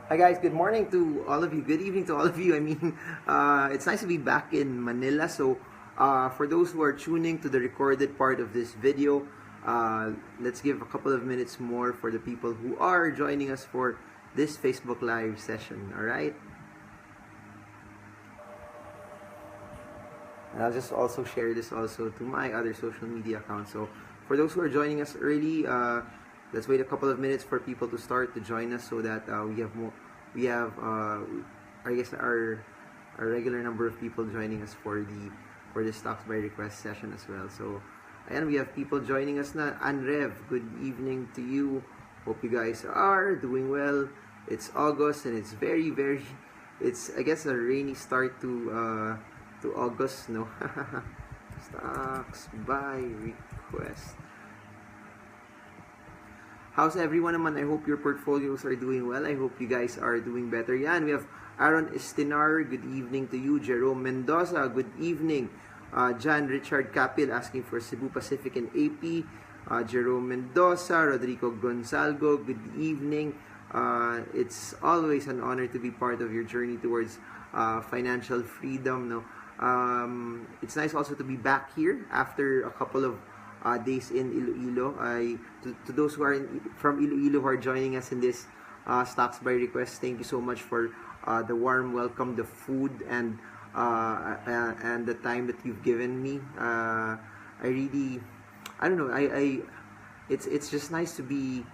Hi guys, good morning to all of you. Good evening to all of you. It's nice to be back in Manila. For those who are tuning to the recorded part of this video, let's give a couple of minutes more for the people who are joining us for this Facebook Live session. All right. And I'll just also share this also to my other social media accounts. So for those who are joining us early, let's wait a couple of minutes for people to start to join us so that we have more. We have, I guess, our regular number of people joining us for the stocks by request session as well. So, ayan, we have people joining us na. Anrev, good evening to you. Hope you guys are doing well. It's August and it's it's, I guess, a rainy start to August, no? Stocks by request. How's everyone naman? I hope your portfolios are doing well. I hope you guys are doing better. Yan, we have Aaron Estinar, good evening to you. Jerome Mendoza, good evening. John Richard Capil asking for Cebu Pacific and AP. Jerome Mendoza, Rodrigo Gonzalgo, good evening. It's always an honor to be part of your journey towards financial freedom. No, it's nice also to be back here after a couple of days in Iloilo. To those who are from Iloilo who are joining us in this stocks by request, thank you so much for the warm welcome, the food, and the time that you've given me. I don't know. It's just nice to be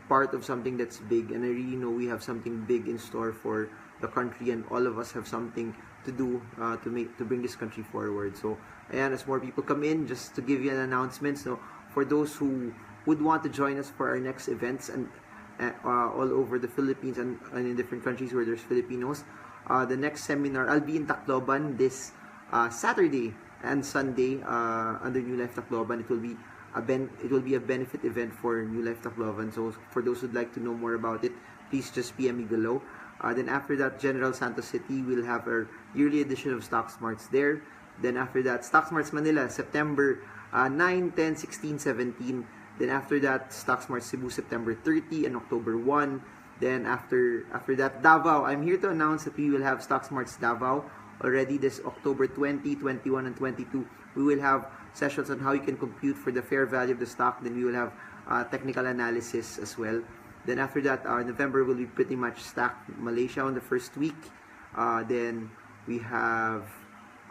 part of something that's big, and I really know we have something big in store for the country, and all of us have something to do to bring this country forward. So, ayan, as more people come in, just to give you an announcement. So, for those who would want to join us for our next events and all over the Philippines and in different countries where there's Filipinos, the next seminar, I'll be in Tacloban this Saturday and Sunday under New Life Tacloban. It will be a benefit event for New Life Tacloban. So, for those who'd like to know more about it, please just PM me below. Then after that, General Santos City will have our yearly edition of Stock Smarts there. Then after that, Stock Smarts Manila, September 9, 10, 16, 17. Then after that, Stock Smarts Cebu, September 30 and October 1. Then after that, Davao. I'm here to announce that we will have Stock Smarts Davao already this October 20, 21, and 22. We will have sessions on how you can compute for the fair value of the stock. Then we will have technical analysis as well. Then after that, November will be pretty much stacked. Malaysia on the first week. Then we have,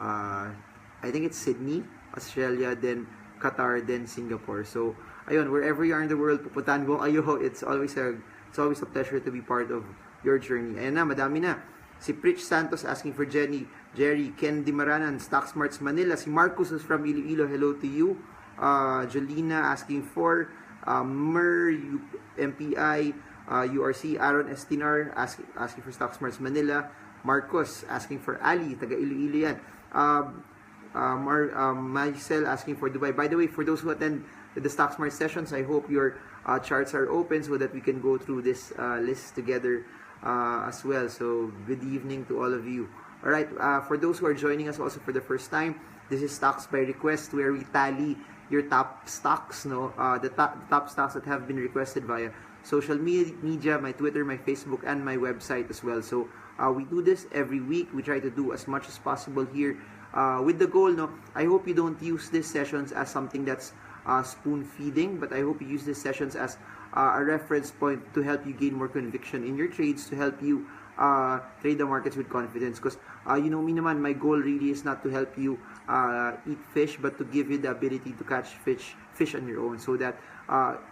I think it's Sydney, Australia, then Qatar, then Singapore. So, ayun, wherever you are in the world, pupuntahan ko kayo. It's always a pleasure to be part of your journey. Ayan na, madami na. Si Pritch Santos asking for Jerry, Ken Dimaranan, Stock Smarts Manila. Si Marcus is from Iloilo, hello to you. Jolina asking for MPI, URC, Aaron Estinar asking for Stock Smarts Manila. Marcos asking for Ali, taga Iloilo yan. Marcel asking for Dubai. By the way, for those who attend the Stock Smart sessions, I hope your charts are open so that we can go through this list together as well. So, good evening to all of you. Alright, for those who are joining us also for the first time, this is Stocks by Request, where we tally your top stocks, the top stocks that have been requested via social media, my Twitter, my Facebook, and my website as well. So, we do this every week. We try to do as much as possible here with the goal, I hope you don't use these sessions as something that's spoon feeding, but I hope you use these sessions as a reference point to help you gain more conviction in your trades, to help you trade the markets with confidence. Because you know me naman, my goal really is not to help you eat fish, but to give you the ability to catch fish on your own, so that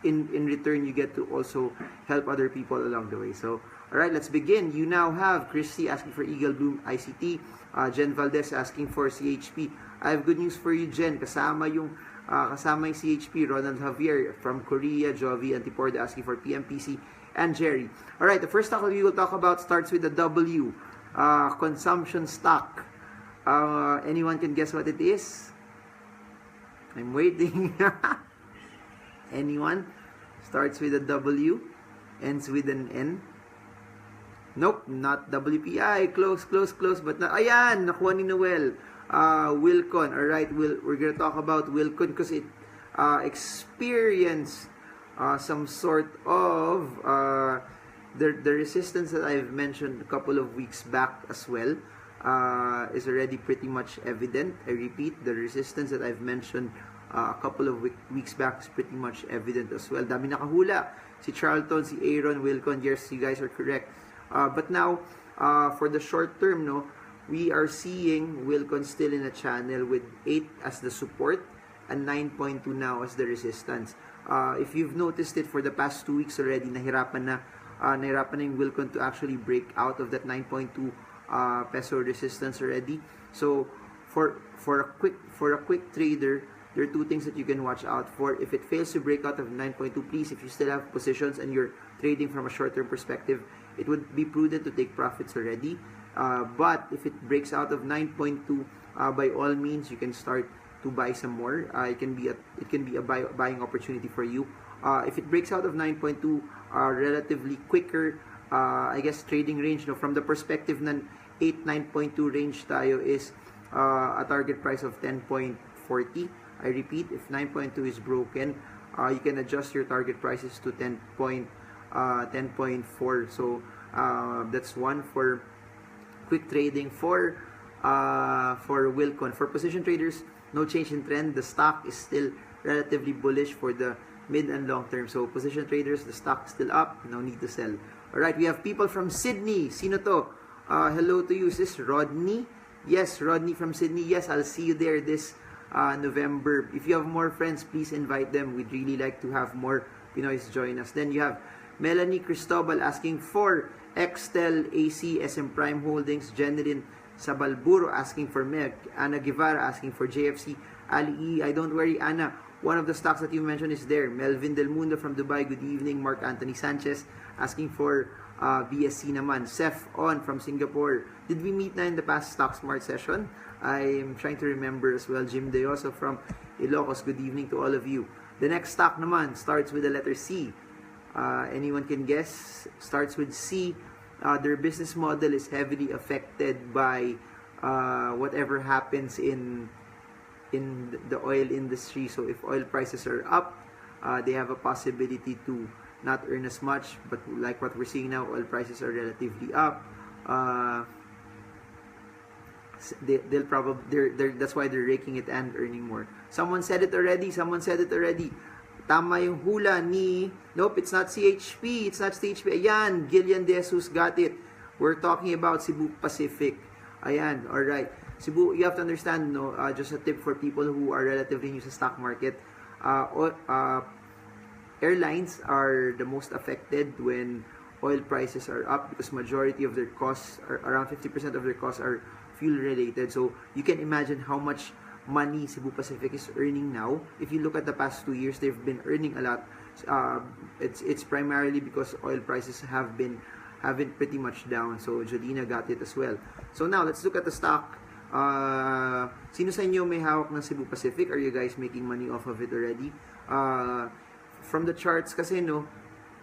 in return you get to also help other people along the way. So, alright, let's begin. You now have Christy asking for Eagle Bloom ICT, Jen Valdez asking for CHP. I have good news for you, Jen. Kasama yung CHP, Ronald Javier from Korea, Jovi Antiporda asking for PMPC, and Jerry. Alright, the first stock we will talk about starts with the W. Consumption stock. Anyone can guess what it is? I'm waiting. Anyone? Starts with a W, ends with an N. Nope, not WPI. Close, but na, ayan, nakuha ni Noel. Wilcon. Alright, we're gonna talk about Wilcon because it experienced some sort of the resistance that I've mentioned a couple of weeks back as well is already pretty much evident. I repeat, the resistance that I've mentioned a couple of weeks back is pretty much evident as well. Dami nakahula. Si Charlton, si Aaron, Wilcon, yes, you guys are correct. But now, for the short term, no, we are seeing Wilcon still in a channel with 8 as the support and 9.2 now as the resistance. If you've noticed it for the past 2 weeks already, nahirapan na yung Wilcon to actually break out of that 9.2 peso resistance already. So for a quick trader, there are 2 things that you can watch out for. If it fails to break out of 9.2, please, if you still have positions and you're trading from a short-term perspective, it would be prudent to take profits already. But if it breaks out of 9.2, by all means, you can start to buy some more. It can be a buying opportunity for you. If it breaks out of 9.2, relatively quicker, I guess, trading range, no, from the perspective ng 9.2 range tayo is a target price of 10.40. I repeat, if 9.2 is broken, you can adjust your target prices to 10.4. So that's one for quick trading. For Wilcon, for position traders, no change in trend. The stock is still relatively bullish for the mid and long term. So position traders, the stock is still up. No need to sell. Alright, we have people from Sydney. Sino to? Hello to you. Is this Rodney? Yes, Rodney from Sydney. Yes, I'll see you there this November. If you have more friends, please invite them. We'd really like to have more Pinoys join us. Then you have Melanie Cristobal asking for Extel, AC, SM Prime Holdings, Generin Sabalburo asking for Meg, Ana Guevara asking for JFC, Ali E. I don't worry, Ana. One of the stocks that you mentioned is there. Melvin Del Mundo from Dubai, good evening. Mark Anthony Sanchez asking for BSC naman. Seth On from Singapore. Did we meet na in the past Stock Smart session? I'm trying to remember as well. Jim Deoso from Ilocos, good evening to all of you. The next stock naman starts with the letter C. Anyone can guess? Starts with C. Their business model is heavily affected by whatever happens in the oil industry. So if oil prices are up, they have a possibility to not earn as much. But like what we're seeing now, oil prices are relatively up. They'll probably that's why they're raking it and earning more. Someone said it already. Tama yung hula ni... Nope, it's not CHP. It's not CHP. Ayan, Gillian De Jesus got it. We're talking about Cebu Pacific. Ayan, alright. Cebu, you have to understand, no, just a tip for people who are relatively new sa stock market. Airlines are the most affected when oil prices are up because majority of their costs, around 50% of their costs are fuel related. So you can imagine how much money Cebu Pacific is earning now. If you look at the past 2 years, they've been earning a lot. It's primarily because oil prices have been pretty much down. So Jolina got it as well. So now let's look at the stock. Sino sa inyo may hawak ng Cebu Pacific? Are you guys making money off of it already? From the charts kasi, no,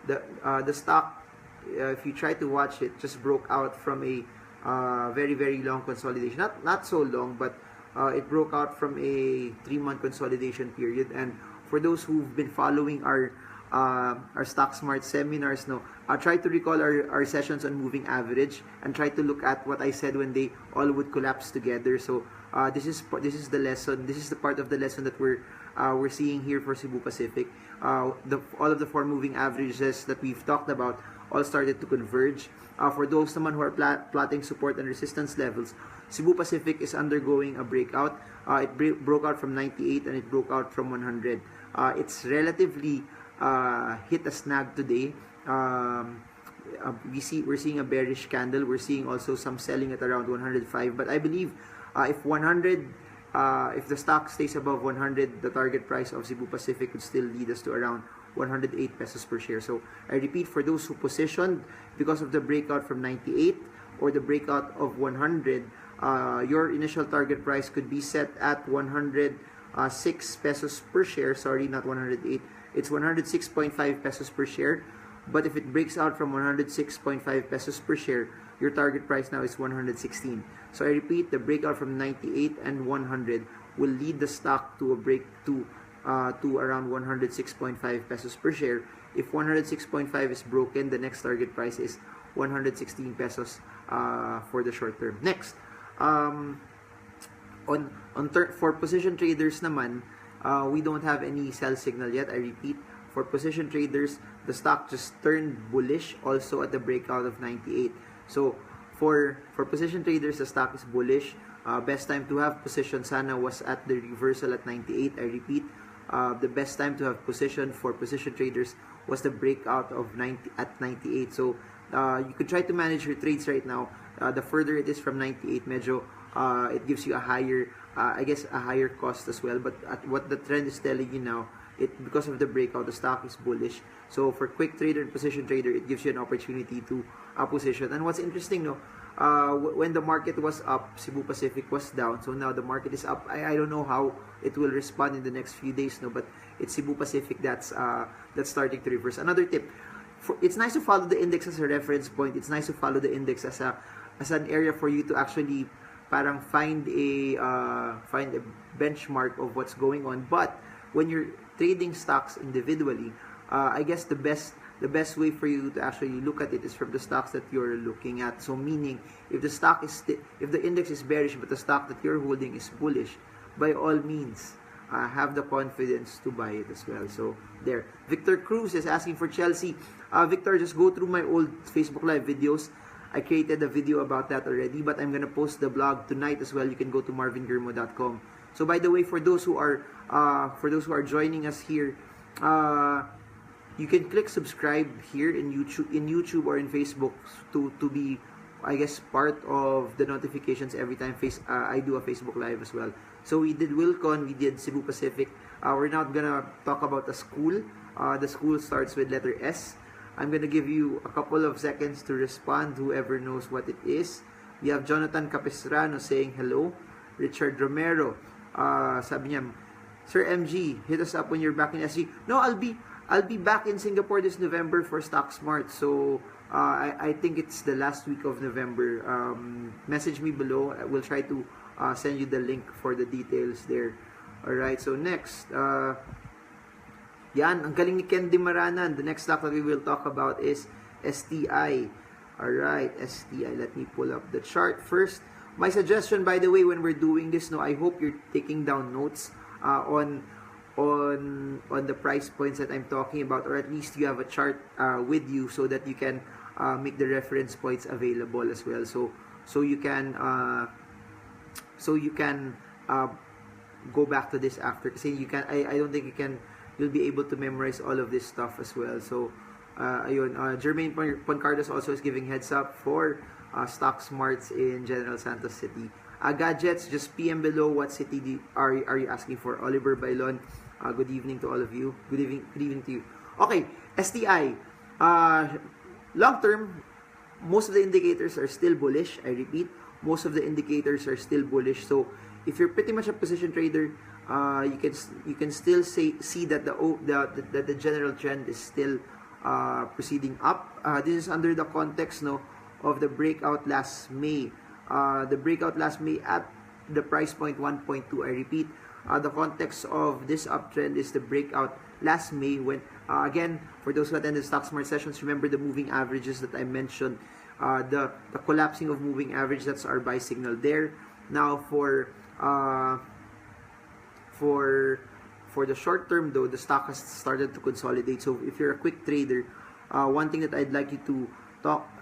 the stock, if you try to watch it, just broke out from a very very long consolidation. Not so long, but it broke out from a 3-month consolidation period. And for those who've been following our Stock Smart seminars, no, try to recall our sessions on moving average and try to look at what I said when they all would collapse together. So this is the lesson. This is the part of the lesson that we're seeing here for Cebu Pacific. All of the 4 moving averages that we've talked about all started to converge. For those naman who are plotting support and resistance levels, Cebu Pacific is undergoing a breakout. It broke out from 98 and it broke out from 100. It's relatively hit a snag today. We're seeing a bearish candle. We're seeing also some selling at around 105. But I believe if the stock stays above 100, the target price of Cebu Pacific would still lead us to around 108 pesos per share. So I repeat, for those who positioned because of the breakout from 98 or the breakout of 100, your initial target price could be set at 106 pesos per share. Sorry, not 108. It's 106.5 pesos per share. But if it breaks out from 106.5 pesos per share, your target price now is 116. So I repeat, the breakout from 98 and 100 will lead the stock to a break to around 106.5 pesos per share. If 106.5 is broken, the next target price is 116 pesos for the short term. Next, for position traders naman, we don't have any sell signal yet. I repeat, for position traders, the stock just turned bullish also at the breakout of 98. So for position traders, the stock is bullish. Best time to have position sana was at the reversal at 98. I repeat, the best time to have position for position traders was the breakout of 90 at 98. So you could try to manage your trades right now. The further it is from 98, medyo it gives you a higher, I guess, a higher cost as well. But at what the trend is telling you now, because of the breakout, the stock is bullish. So for quick trader and position trader, it gives you an opportunity to position. And what's interesting, no, when the market was up, Cebu Pacific was down. So now the market is up. I don't know how it will respond in the next few days, no, but it's Cebu Pacific that's starting to reverse. Another tip: it's nice to follow the index as a reference point. It's nice to follow the index as an area for you to actually parang find a benchmark of what's going on. But when you're trading stocks individually, I guess the best way for you to actually look at it is from the stocks that you're looking at. So meaning, if the stock is if the index is bearish but the stock that you're holding is bullish, by all means, have the confidence to buy it as well. So there. Victor Cruz is asking for Chelsea. Victor, just go through my old Facebook Live videos. I created a video about that already, but I'm gonna post the blog tonight as well. You can go to marvingirmo.com. So by the way, for those who are joining us here, you can click subscribe here in YouTube or in Facebook to be, I guess, part of the notifications every time I do a Facebook Live as well. So we did Wilcon, we did Cebu Pacific. We're not gonna talk about the school. The school starts with letter S. I'm gonna give you a couple of seconds to respond, whoever knows what it is. We have Jonathan Capistrano saying hello. Richard Romero, sabi niya, Sir MG, hit us up when you're back in SG. No, I'll be back in Singapore this November for Stock Smart. So I think it's the last week of November. Message me below. I will try to send you the link for the details there. Alright, so next, yan, ang galing ni Ken Dimaranan. The next stock that we will talk about is STI. Alright, STI. Let me pull up the chart first. My suggestion, by the way, when we're doing this, no, I hope you're taking down notes on the price points that I'm talking about, or at least you have a chart with you so that you can make the reference points available as well. So you can go back to this after, kasi you can. I don't think you'll be able to memorize all of this stuff as well. So ayun, Jermaine Poncardos also is giving heads up for Stock Smarts in General Santos City. Gadgets, just PM below what city are you asking for. Oliver Bailon, good evening to all of you. Good evening to you. Okay, STI. Long term, most of the indicators are still bullish. I repeat, most of the indicators are still bullish. So if you're pretty much a position trader, you can still see that the general trend is still proceeding up. This is under the context, no, of the breakout last May. The breakout last May at the price point 1.2. I repeat, the context of this uptrend is the breakout last May when, again, for those who attended Stock Smart sessions, remember the moving averages that I mentioned, the collapsing of moving average, that's our buy signal there. Now for the short term though, the stock has started to consolidate. So if you're a quick trader, one thing that I'd like you to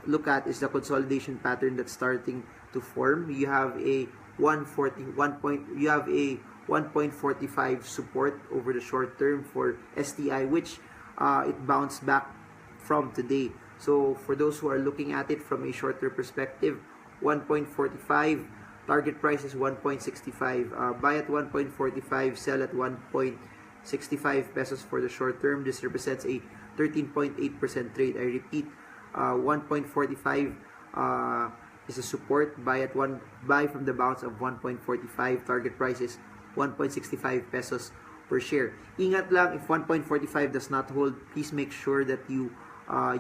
look at is the consolidation pattern that's starting to form. You have a 1.45 support over the short term for STI, which it bounced back from today. So for those who are looking at it from a shorter perspective, 1.45, target price is 1.65. Buy at 1.45, sell at 1.65 pesos for the short term. This represents a 13.8% trade. I repeat, 1.45 is a support. Buy from the bounce of 1.45. Target price is 1.65 pesos per share. Ingat lang, if 1.45 does not hold, please make sure that you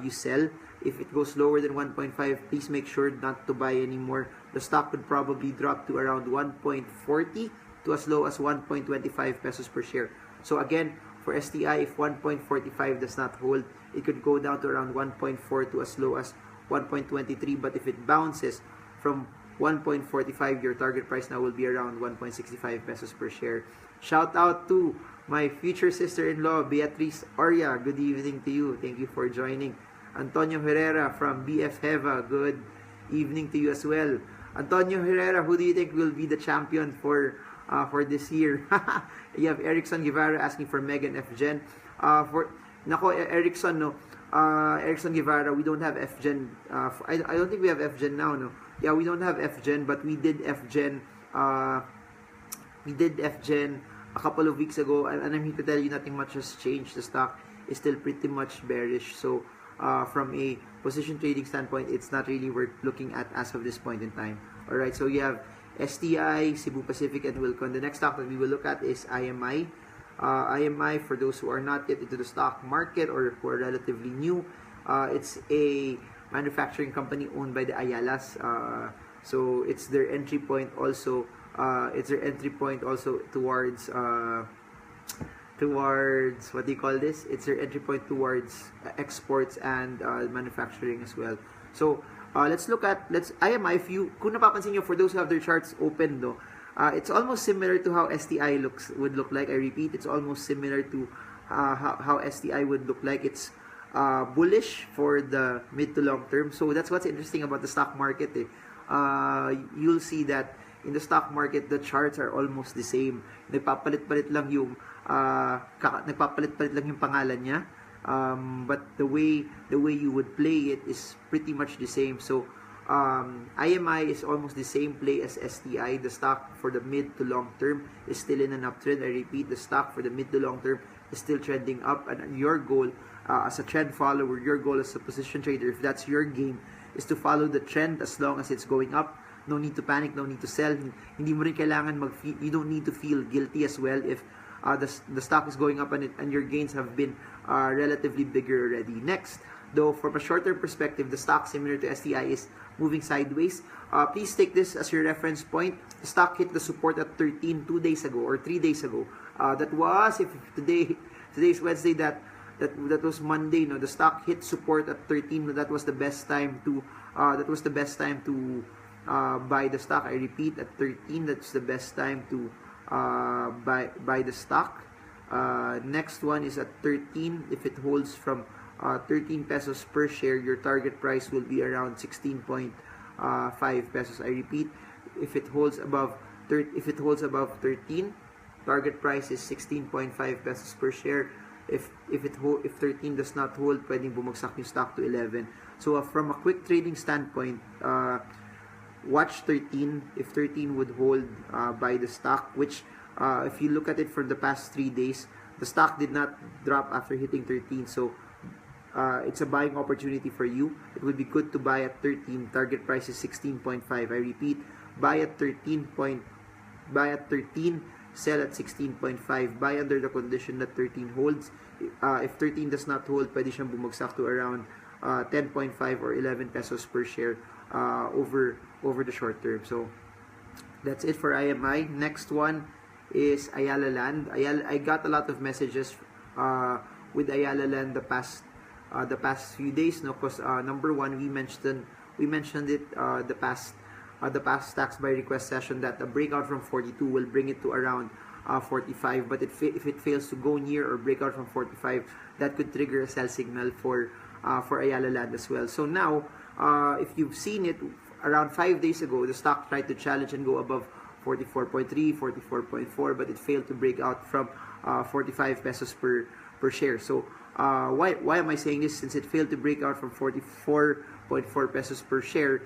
sell. If it goes lower than 1.5, please make sure not to buy anymore. The stock could probably drop to around 1.40 to as low as 1.25 pesos per share. So again, For STI, if 1.45 does not hold, it could go down to around 1.4 to as low as 1.23. But if it bounces from 1.45, your target price now will be around 1.65 pesos per share. Shout out to my future sister-in-law, Beatriz Oria. Good evening to you. Thank you for joining. Antonio Herrera from BF Heva. Good evening to you as well. Antonio Herrera, who do you think will be the champion for this year? You have Erickson Guevara asking for Megan F. Gen. Erickson, no. Erickson Guevara, we don't have F Gen. I don't think we have F Gen now, no. Yeah, we don't have F Gen, but we did F Gen. We did F Gen a couple of weeks ago, and I'm here to tell you nothing much has changed. The stock is still pretty much bearish. So, from a position trading standpoint, it's not really worth looking at as of this point in time. Alright, so you have STI, Cebu Pacific, and Wilcon. The next stock that we will look at is IMI. IMI, for those who are not yet into the stock market or who are relatively new, it's a manufacturing company owned by the Ayalas. So it's their entry point also. It's their entry point also towards what do you call this? It's their entry point towards exports and manufacturing as well. So let's look at IMI. If you kung napapansin nyo, for those who have their charts open, though, it's almost similar to how STI would look like. I repeat, it's almost similar to how STI would look like. It's bullish for the mid to long term. So that's what's interesting about the stock market. You'll see that in the stock market, the charts are almost the same. Nagpapalit-palit lang yung pangalan niya. But the way you would play it is pretty much the same. So IMI is almost the same play as STI. The stock for the mid to long term is still in an uptrend. I repeat, the stock for the mid to long term is still trending up. And your goal as a trend follower, your goal as a position trader, if that's your game, is to follow the trend as long as it's going up. No need to panic, no need to sell. Hindi mo rin kailangan you don't need to feel guilty as well if the stock is going up and your gains have been relatively bigger already. Next, though, from a shorter perspective, the stock, similar to STI, is moving sideways. Please take this as your reference point. The stock hit the support at 13 2 days ago or 3 days ago. That was, if today's Wednesday, that was Monday. No, the stock hit support at 13. That was the best time to buy the stock. I repeat, at 13, that's the best time to buy the stock. Next one is at 13. If it holds from 13 pesos per share, your target price will be around 16.5 pesos. I repeat, if it holds above 13, target price is 16.5 pesos per share. If 13 does not hold, pwedeng bumagsak yung stock to 11. So from a quick trading standpoint, watch 13. If 13 would hold, buy the stock, which if you look at it for the past 3 days, the stock did not drop after hitting 13. So it's a buying opportunity for you. It would be good to buy at 13. Target price is 16.5. I repeat, buy at 13, sell at 16.5. Buy under the condition that 13 holds. If 13 does not hold, pwede siyang bumagsak to around 10.5 or 11 pesos per share over the short term. So that's it for IMI. Next one is Ayala Land. I got a lot of messages with Ayala Land the past few days, no, because number one, we mentioned it the past tax by request session that a breakout from 42 will bring it to around 45. But if it fails to go near or break out from 45, that could trigger a sell signal for Ayala Land as well. So now, if you've seen it, around 5 days ago, the stock tried to challenge and go above 44.3, 44.4, but it failed to break out from 45 pesos per share. So why am I saying this? Since it failed to break out from 44.4 pesos per share,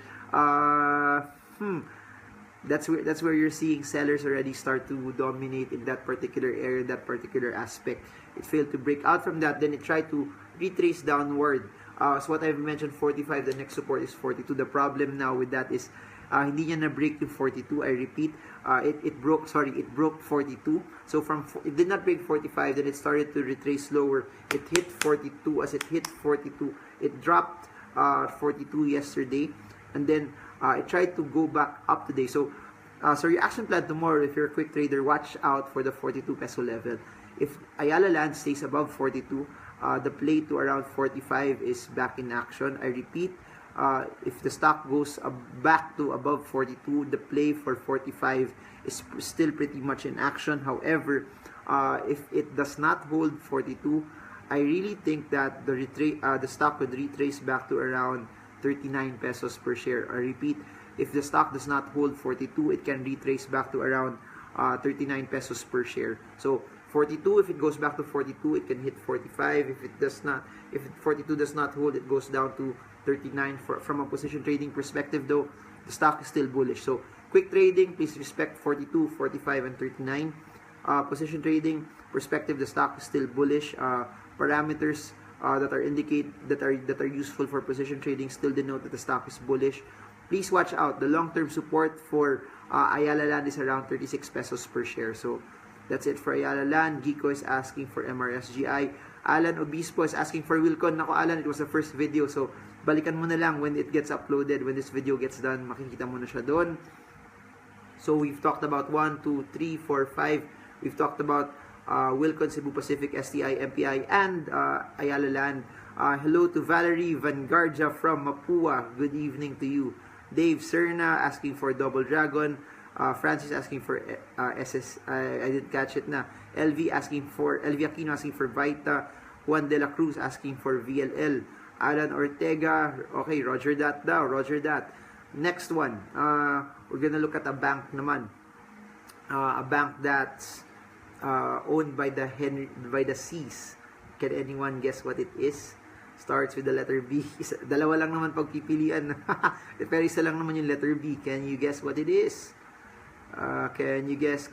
that's where you're seeing sellers already start to dominate in that particular area, that particular aspect. It failed to break out from that, then it tried to retrace downward. So what I've mentioned, 45, the next support is 42. The problem now with that is hindi niya na-break yung 42. I repeat, it broke 42. So it did not break 45, then it started to retrace lower. It hit 42. As it hit 42, it dropped 42 yesterday, and then it tried to go back up today. So your action plan tomorrow, if you're a quick trader, watch out for the 42 peso level. If Ayala Land stays above 42, the play to around 45 is back in action. I repeat, if the stock goes back to above 42, the play for 45 is still pretty much in action. However, if it does not hold 42, I really think that the stock could retrace back to around 39 pesos per share. I repeat, if the stock does not hold 42, it can retrace back to around 39 pesos per share. So 42, if it goes back to 42, it can hit 45. If 42 does not hold, it goes down to 39. From a position trading perspective though, the stock is still bullish. So quick trading, please respect 42, 45, and 39. Position trading perspective, the stock is still bullish. Parameters that are useful for position trading still denote that the stock is bullish. Please watch out. The long-term support for Ayala Land is around 36 pesos per share. So that's it for Ayala Land. Gico is asking for MRSGI. Alan Obispo is asking for Wilcon. Nako Alan, it was the first video. So balikan mo na lang when it gets uploaded. When this video gets done, makikita mo na siya doon. So we've talked about 1, 2, 3, 4, 5. We've talked about Wilcon, Cebu Pacific, STI, MPI, and Ayala Land. Hello to Valerie Vangarja from Mapua. Good evening to you. Dave Serna asking for Double Dragon. Francis asking for SS. I didn't catch it na. LV Aquino asking for Vita. Juan De La Cruz asking for VLL. Alan Ortega. Okay, Roger that daw. Roger that. Next one. We're gonna look at a bank naman. A bank that's owned by the C's. Can anyone guess what it is? Starts with the letter B. Dalawa lang naman pagpipilian. Pero isa lang naman yung letter B. Can you guess what it is? Can you guess?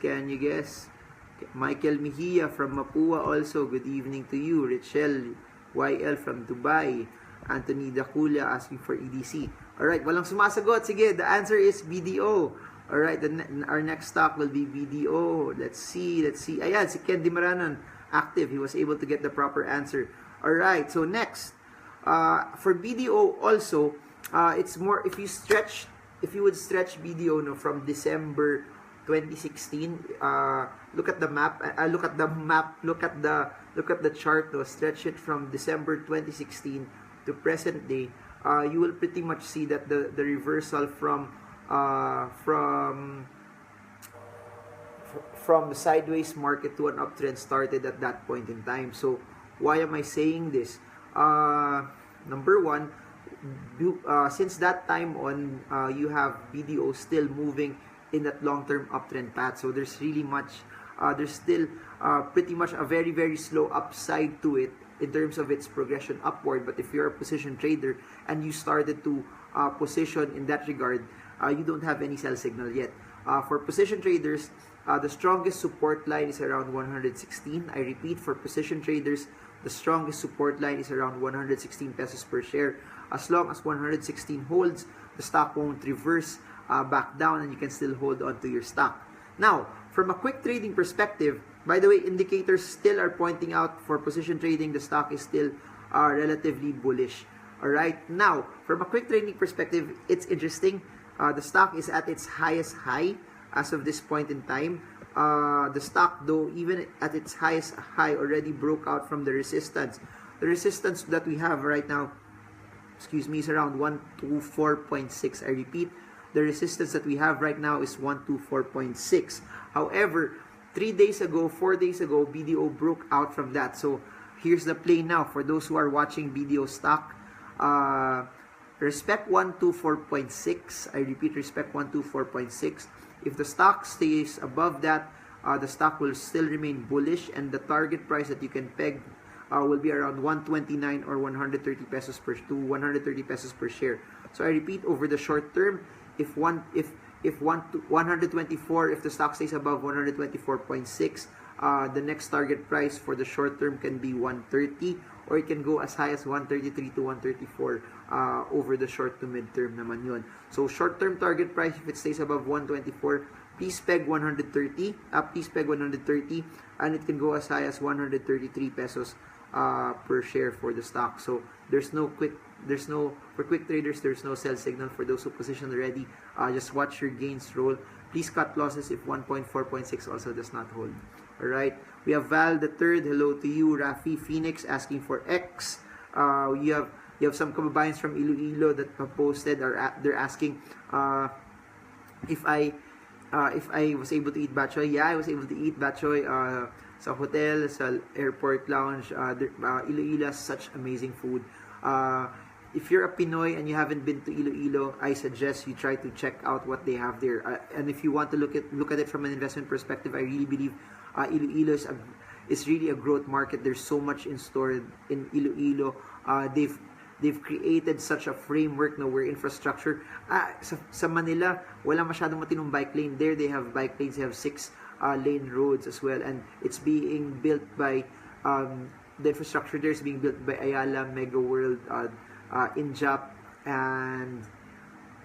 Michael Mejia from Mapua also. Good evening to you. Richelle YL from Dubai. Anthony Daculia asking for EDC. Alright, walang sumasagot. Sige, the answer is BDO. Alright, our next stock will be BDO. Let's see. Ayan, si Ken Dimaranan, active. He was able to get the proper answer. Alright, so next. For BDO also, it's more, if you would stretch BDO from December 2016, look at the map, look at the chart, stretch it from December 2016 to present day, you will pretty much see that the reversal from the sideways market to an uptrend started at that point in time. So why am I saying this? Number one, since that time on, you have BDO still moving in that long-term uptrend path. So there's still pretty much a very, very slow upside to it in terms of its progression upward. But if you're a position trader and you started to position in that regard, you don't have any sell signal yet. For position traders, the strongest support line is around 116. I repeat, for position traders, the strongest support line is around 116 pesos per share. As long as 116 holds, the stock won't reverse back down and you can still hold on to your stock. Now, from a quick trading perspective, by the way, indicators still are pointing out for position trading, the stock is still relatively bullish. Alright, now, from a quick trading perspective, it's interesting. The stock is at its highest high as of this point in time. The stock, though, even at its highest high, already broke out from the resistance. The resistance that we have right now, is around 124.6. I repeat, the resistance that we have right now is 124.6. However, 4 days ago, BDO broke out from that. So here's the play now for those who are watching BDO stock. Respect 124.6. I repeat, respect 124.6. If the stock stays above that, the stock will still remain bullish, and the target price that you can peg will be around 129 or 130 pesos per share. So I repeat, over the short term, if 124, if the stock stays above 124.6, the next target price for the short term can be 130, or it can go as high as 133 to 134 over the short to mid term naman yun. So short term target price, if it stays above 124, please peg 130, and it can go as high as 133 pesos per share for the stock. So for quick traders, there's no sell signal. For those who position already, just watch your gains roll. Please cut losses if 1.4.6 also does not hold. Alright, we have Val the Third, hello to you. Rafi Phoenix asking for X. You have some kababayans from Iloilo that have posted, or they're asking if I was able to eat bak choy. Yeah, I was able to eat bak choy sa hotel, sa airport lounge. Iloilo has such amazing food. If you're a Pinoy and you haven't been to Iloilo, I suggest you try to check out what they have there. And if you want to look at it from an investment perspective, I really believe Iloilo is really a growth market. There's so much in store in Iloilo. They've created such a framework where infrastructure. Sa Manila, wala masyadong matinong bike lane. There, they have bike lanes. They have 6 lane roads as well. And it's being built by, the infrastructure there is being built by Ayala, Mega World, Injap, and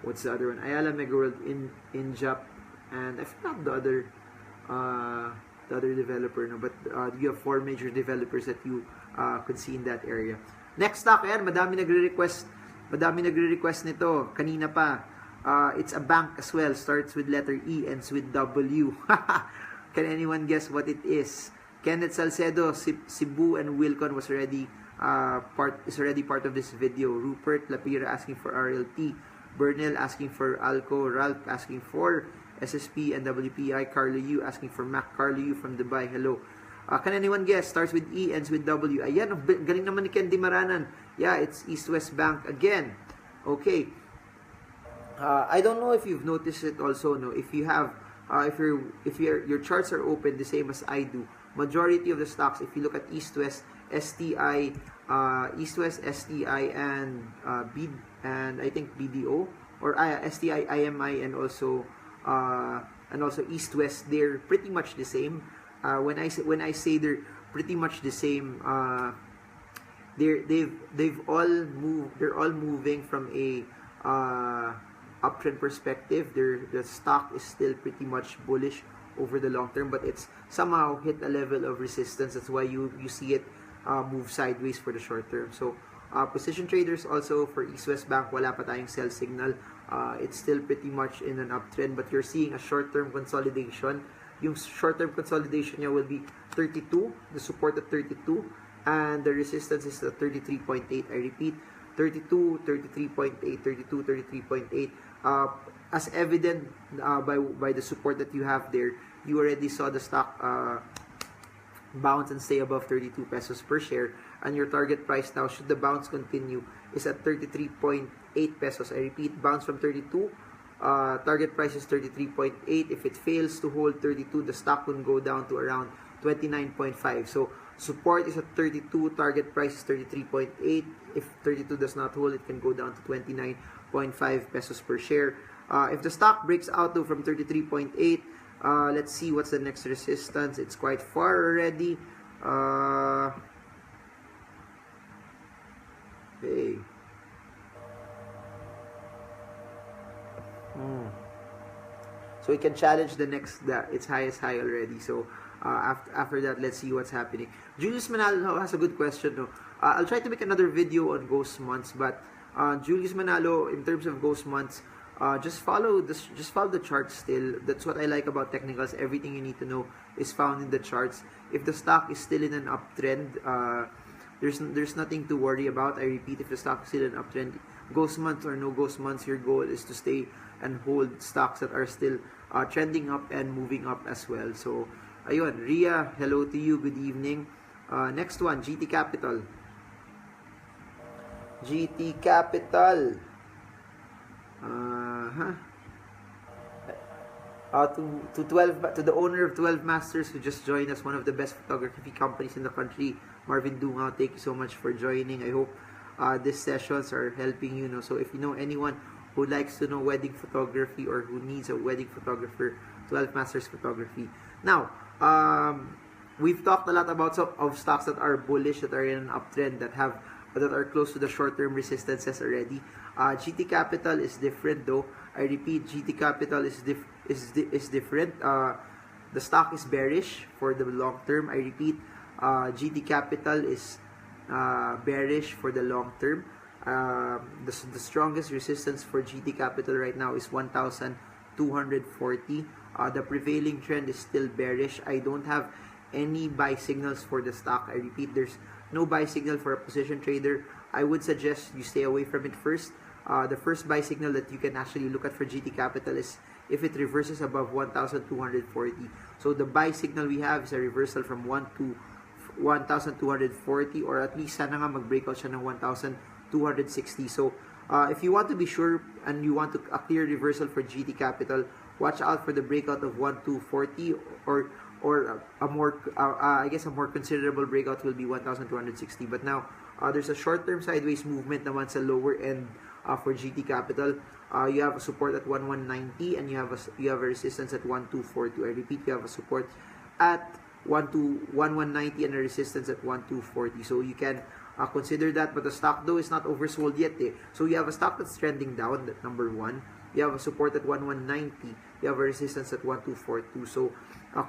what's the other one? Ayala, Mega World, Injap, and I forgot the other developer. No? But you have 4 major developers that you could see in that area. Next stock, ayan, madami nagre-request nito, kanina pa. It's a bank as well, starts with letter E, ends with W. Can anyone guess what it is? Kenneth Salcedo, Cebu and Wilcon is already part of this video. Rupert Lapira asking for RLT. Bernal asking for Alco. Ralph asking for SSP and WPI. Carlo Yu asking for Mac. Carlo Yu from Dubai, hello. Can anyone guess? Starts with E, ends with W. Ayan, galing naman ni Candy Maranan. Yeah, it's East West Bank again. Okay. I don't know if you've noticed it also, no. If you have, if your charts are open the same as I do, majority of the stocks, if you look at East West, STI, and I think BDO, or STI, IMI, and also East West, they're pretty much the same. When I say they're pretty much the same, they're all moving from a uptrend perspective. The stock is still pretty much bullish over the long term, but it's somehow hit a level of resistance. That's why you see it move sideways for the short term. So position traders also for East West Bank, wala pa tayong sell signal. It's still pretty much in an uptrend, but you're seeing a short-term consolidation. Yung short-term consolidation niya will be 32, the support at 32, and the resistance is at 33.8. I repeat, 32, 33.8, 32, 33.8. As evident by the support that you have there, you already saw the stock bounce and stay above 32 pesos per share, and your target price now, should the bounce continue, is at 33.8 pesos. I repeat, bounce from 32. Target price is 33.8. If it fails to hold 32, the stock will go down to around 29.5. So support is at 32, target price is 33.8. If 32 does not hold, it can go down to 29.5 pesos per share. If the stock breaks out though from 33.8, let's see what's the next resistance. It's quite far already. Okay. So it can challenge its highest high already. So after that, let's see what's happening. Julius Manalo has a good question. No? I'll try to make another video on ghost months, but Julius Manalo, in terms of ghost months, just follow the charts still. That's what I like about technicals. Everything you need to know is found in the charts. If the stock is still in an uptrend, there's nothing to worry about. I repeat, if the stock is still in an uptrend, ghost months or no ghost months, your goal is to stay and hold stocks that are still trending up and moving up as well. So ayun, Ria, hello to you, good evening. Next one, GT Capital. GT Capital. To the owner of 12 Masters who just joined us, one of the best photography companies in the country, Marvin Dungao, thank you so much for joining. I hope these sessions are helping you. So if you know anyone who likes to know wedding photography or who needs a wedding photographer, 12 Masters Photography. Now, we've talked a lot about of stocks that are bullish, that are in an uptrend, that are close to the short-term resistances already. GT Capital is different though. I repeat, GT Capital is different. The stock is bearish for the long term. I repeat, GT Capital is bearish for the long term. The strongest resistance for GT Capital right now is 1,240. The prevailing trend is still bearish. I don't have any buy signals for the stock. I repeat, there's no buy signal for a position trader. I would suggest you stay away from it first. The first buy signal that you can actually look at for GT Capital is if it reverses above 1,240. So the buy signal we have is a reversal from 1,240, or at least sana nga mag-breakout siya ng 1,260. So if you want to be sure and you want a clear reversal for GT Capital, watch out for the breakout of 1,240, or a more I guess a more considerable breakout will be 1,260. But now there's a short-term sideways movement naman sa lower end for GT Capital. You have a support at 1,190 and you have a resistance at 1,242. I repeat, you have a support at 1,190 and a resistance at 1,240. So you can consider that, but the stock though is not oversold yet. So you have a stock that's trending down, that number one. You have a support at 1,190. You have a resistance at 1,242. So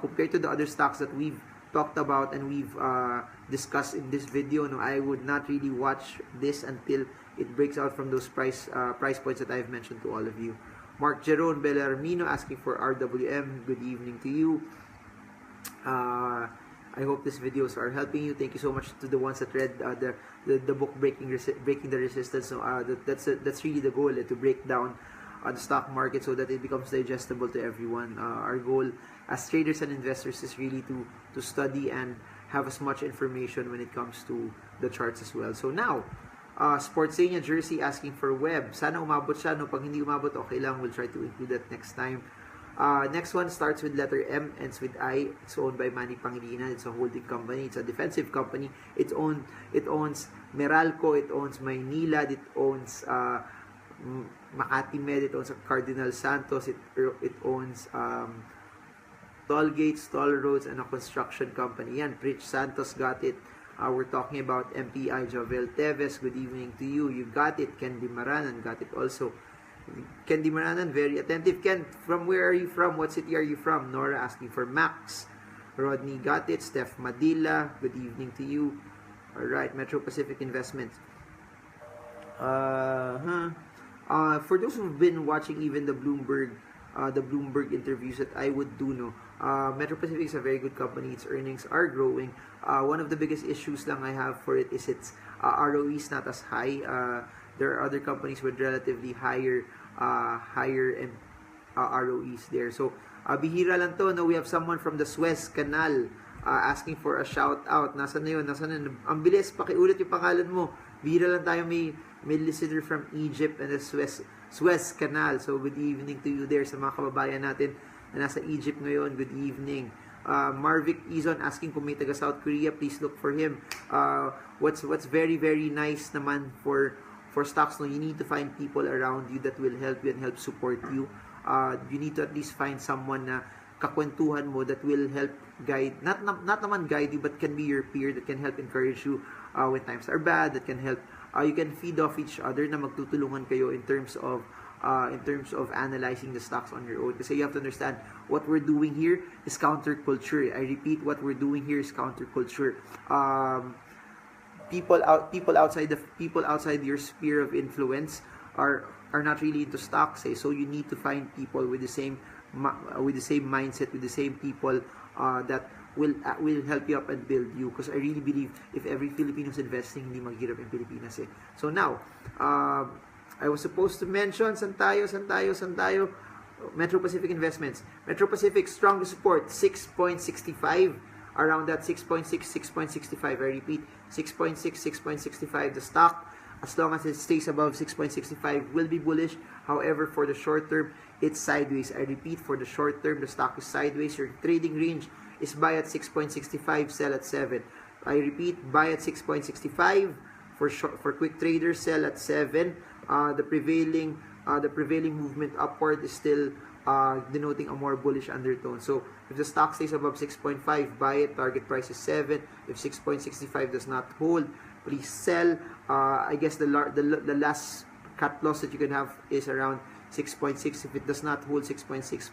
compared to the other stocks that we've talked about and we've discussed in this video, no, I would not really watch this until it breaks out from those price points that I've mentioned to all of you. Mark Jeron Bellarmino asking for RWM. Good evening to you. I hope these videos are helping you. Thank you so much to the ones that read the book Breaking the Resistance. So that's really the goal, to break down the stock market so that it becomes digestible to everyone. Our goal as traders and investors is really to study and have as much information when it comes to the charts as well. So now, Sportsania Jersey asking for web. Sana umabot siya. No? Pag hindi umabot, okay lang. We'll try to include that next time. Next one starts with letter M, ends with I. It's owned by Manny Pangilinan. It's a holding company. It's a defensive company. It owns Meralco. It owns Maynilad. It owns Makati Med. It owns Cardinal Santos. It owns toll gates, toll roads, and a construction company. Yan, Rich Santos got it. We're talking about MPI Jovel Teves. Good evening to you. You got it. Candy Maranan got it also. Candy Maranan, very attentive. Ken, from where are you from? What city are you from? Nora asking for Max. Rodney got it. Steph Madilla, good evening to you. Alright, Metro Pacific Investments. For those who've been watching even the Bloomberg interviews that I would do, no, Metro Pacific is a very good company. Its earnings are growing. One of the biggest issues lang I have for it is its ROE is not as high. There are other companies with relatively higher ROEs there. So bihira lang to, no? We have someone from the Suez Canal asking for a shout out. Nasaan na yun? Nasaan na? Ang bilis, pakiulit yung pangalan mo. Bihira lang tayo may listener from Egypt and the Suez Canal. So good evening to you there sa mga kababayan natin na nasa Egypt ngayon. Good evening. Marvic Izon asking kung may taga South Korea, please look for him. What's very very nice naman for stocks, no, you need to find people around you that will help you and help support you. You need to at least find someone na kakwentuhan mo that will help guide, not naman guide you, but can be your peer, that can help encourage you when times are bad, that can help, you can feed off each other, na magtutulungan kayo in terms of analyzing the stocks on your own. Kasi you have to understand, what we're doing here is counterculture. I repeat, what we're doing here is counterculture. People outside your sphere of influence are not really into stocks, so you need to find people with the same mindset, with the same people that will help you up and build you. Because I really believe if every Filipino's investing, hindi maghirap yung Pilipinas. So now, I was supposed to mention San tayo. Metro Pacific Investments. Metro Pacific, strongest support 6.65. Around that 6.6, 6.65. I repeat, 6.6, 6.65. The stock, as long as it stays above 6.65, will be bullish. However, for the short term, it's sideways. I repeat, for the short term, the stock is sideways. Your trading range is buy at 6.65, sell at 7. I repeat, buy at 6.65 for quick traders, sell at 7. The prevailing movement upward is still denoting a more bullish undertone. So if the stock stays above 6.5, buy it. Target price is 7. If 6.65 does not hold, please sell. I guess the last cut loss that you can have is around 6.6. If it does not hold 6.6,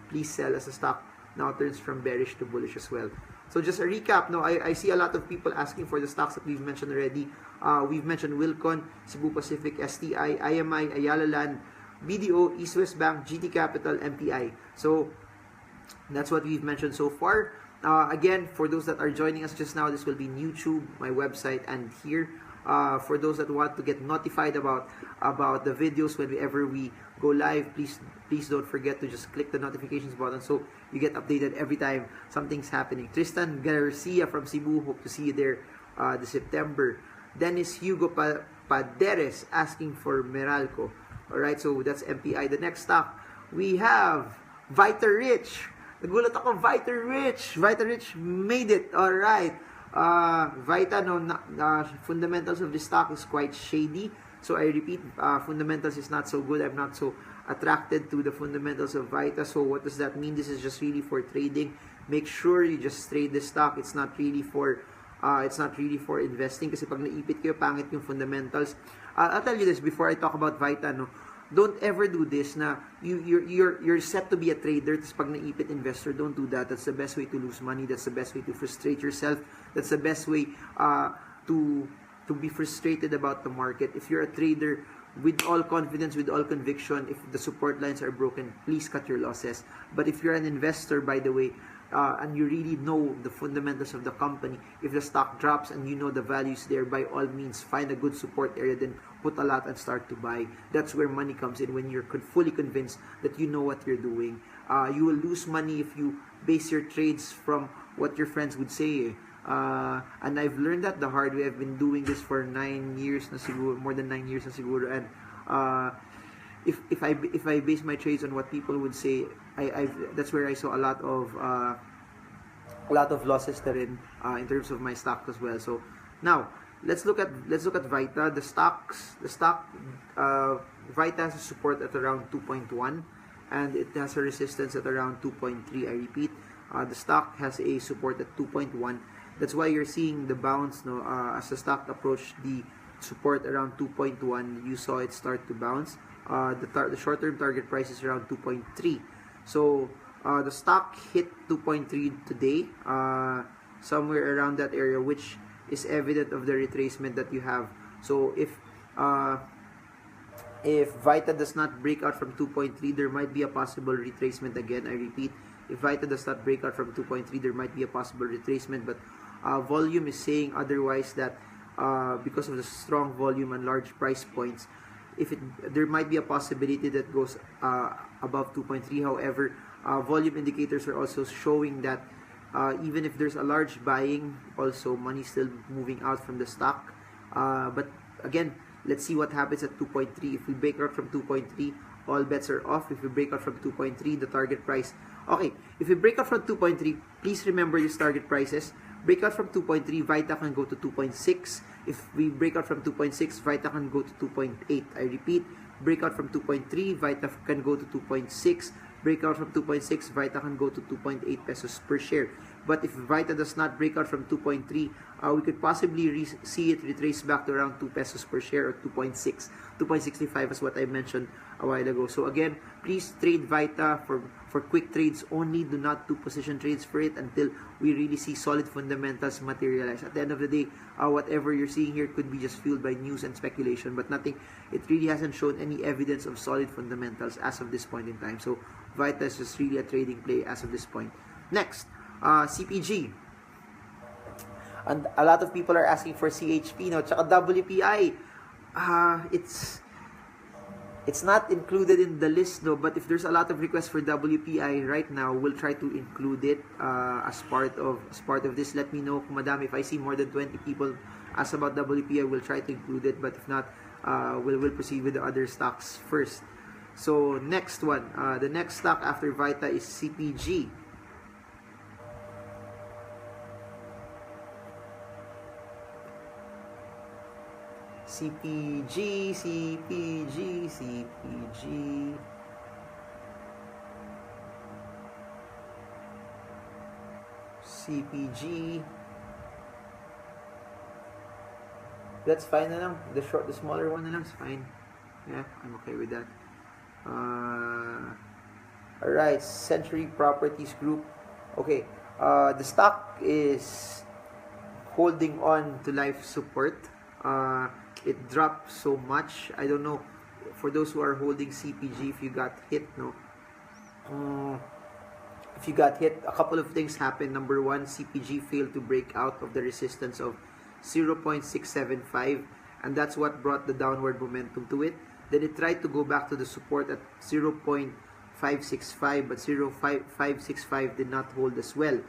please sell, as the stock now turns from bearish to bullish as well. So just a recap, no, I see a lot of people asking for the stocks that we've mentioned already. We've mentioned Wilcon, Cebu Pacific, STI, IMI, Ayala Land, BDO, East West Bank, GT Capital, MPI. So that's what we've mentioned so far. again, for those that are joining us just now, this will be in YouTube, my website, and here. For those that want to get notified about the videos whenever we go live, please don't forget to just click the notifications button so you get updated every time something's happening. Tristan Garcia from Cebu, hope to see you there this September. Dennis Hugo Paderes asking for Meralco. Alright, so that's MPI. The next stock, we have Vita Rich. Nagulat ako, Vita Rich. Vita Rich made it. Alright. Vita, fundamentals of this stock is quite shady. So I repeat, fundamentals is not so good. I'm not so attracted to the fundamentals of Vita. So what does that mean? This is just really for trading. Make sure you just trade this stock. It's not really for investing. Kasi pag naipit kayo, pangit yung fundamentals. I'll tell you this before I talk about Vita. No, don't ever do this. Na you're set to be a trader. Tapos pag naipit investor, don't do that. That's the best way to lose money. That's the best way to frustrate yourself. That's the best way to be frustrated about the market. If you're a trader, with all confidence, with all conviction, if the support lines are broken, please cut your losses. But if you're an investor, by the way, and you really know the fundamentals of the company, if the stock drops and you know the values there, by all means, find a good support area, then put a lot and start to buy. That's where money comes in, when you're fully convinced that you know what you're doing. You will lose money if you base your trades from what your friends would say. And I've learned that the hard way. I've been doing this for 9 years na siguro, more than 9 years na siguro, and if I base my trades on what people would say, that's where I saw a lot of losses therein in terms of my stock as well. So now let's look at Vita. The stock Vita has a support at around 2.1 and it has a resistance at around 2.3. I repeat, the stock has a support at 2.1. That's why you're seeing the bounce, no? As the stock approached the support around 2.1, you saw it start to bounce. The short-term target price is around 2.3. So the stock hit 2.3 today, somewhere around that area, which is evident of the retracement that you have. So if Vita does not break out from 2.3, there might be a possible retracement again. I repeat, if Vita does not break out from 2.3, there might be a possible retracement, but volume is saying otherwise, that because of the strong volume and large price points, there might be a possibility that goes above 2.3. However, volume indicators are also showing that even if there's a large buying, also money still moving out from the stock. But again, let's see what happens at 2.3. If we break out from 2.3, all bets are off. If we break out from 2.3, the target price. Okay, if we break out from 2.3, please remember these target prices. Breakout from 2.3, Vita can go to 2.6. If we break out from 2.6, Vita can go to 2.8. I repeat, breakout from 2.3, Vita can go to 2.6. Breakout from 2.6, Vita can go to 2.8 pesos per share. But if Vita does not break out from 2.3, we could possibly see it retrace back to around 2 pesos per share, or 2.6. 2.65 is what I mentioned a while ago. So again, please trade Vita for quick trades only. Do not do position trades for it until we really see solid fundamentals materialize. At the end of the day, whatever you're seeing here could be just fueled by news and speculation, but nothing. It really hasn't shown any evidence of solid fundamentals as of this point in time. So Vita is just really a trading play as of this point. Next, CPG. And a lot of people are asking for CHP now, tsaka WPI. It's not included in the list, though, but if there's a lot of requests for WPI right now, we'll try to include it as part of this. Let me know, kung madami. If I see more than 20 people ask about WPI, we'll try to include it, but if not, we'll proceed with the other stocks first. So next one, the next stock after Vita is CPG. CPG. That's fine na lang. The smaller one na lang is fine. Yeah, I'm okay with that. Alright, Century Properties Group. Okay, the stock is holding on to life support. It dropped so much. I don't know, for those who are holding CPG, if you got hit, no. if you got hit, a couple of things happened. Number one, CPG failed to break out of the resistance of 0.675, and that's what brought the downward momentum to it. Then it tried to go back to the support at 0.565, but 0.565 did not hold as well.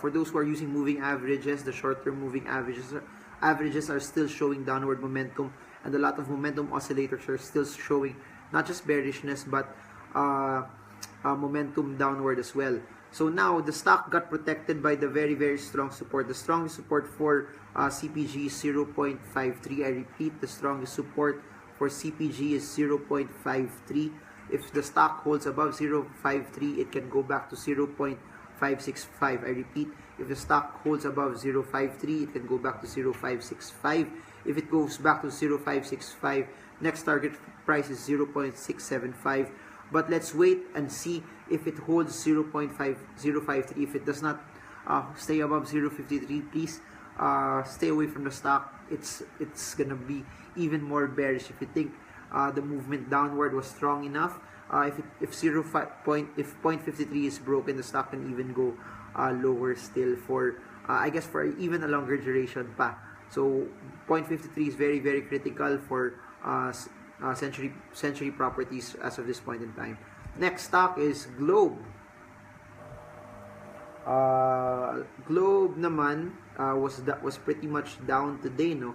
For those who are using moving averages, the short-term moving averages are still showing downward momentum, and a lot of momentum oscillators are still showing not just bearishness but momentum downward as well. So now the stock got protected by the very, very strong support. The strongest support for CPG is 0.53. I repeat, the strongest support for CPG is 0.53. If the stock holds above 0.53, it can go back to 0.565. I repeat, if the stock holds above 0.53, it can go back to 0.565. If it goes back to 0.565, next target price is 0.675. But let's wait and see if it holds 0.5053. If it does not stay above 0.53, please stay away from the stock. It's gonna be even more bearish if you think the movement downward was strong enough. If 0.53 is broken, the stock can even go lower still for I guess for even a longer duration pa. So 0.53 is very, very critical for Century Properties as of this point in time. Next stock is Globe. Globe naman was pretty much down today, no.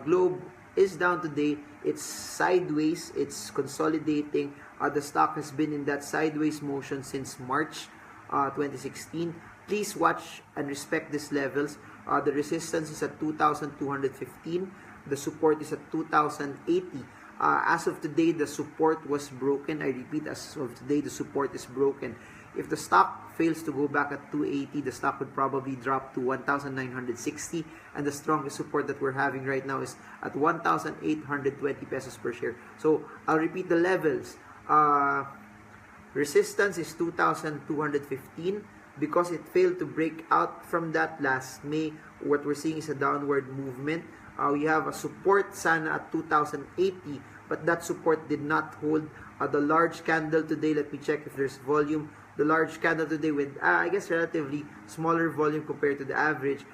Globe is down today. It's sideways. It's consolidating. The stock has been in that sideways motion since March 2016. Please watch and respect these levels. The resistance is at 2,215. The support is at 2,080. As of today, the support was broken. I repeat, as of today, the support is broken. If the stock fails to go back at 280, the stock would probably drop to 1,960. And the strongest support that we're having right now is at 1,820 pesos per share. So, I'll repeat the levels. Resistance is 2,215. Because it failed to break out from that last May, what we're seeing is a downward movement. We have a support sana at 2,080, but that support did not hold. The large candle today, let me check if there's volume. The large candle today with, I guess, relatively smaller volume compared to the average,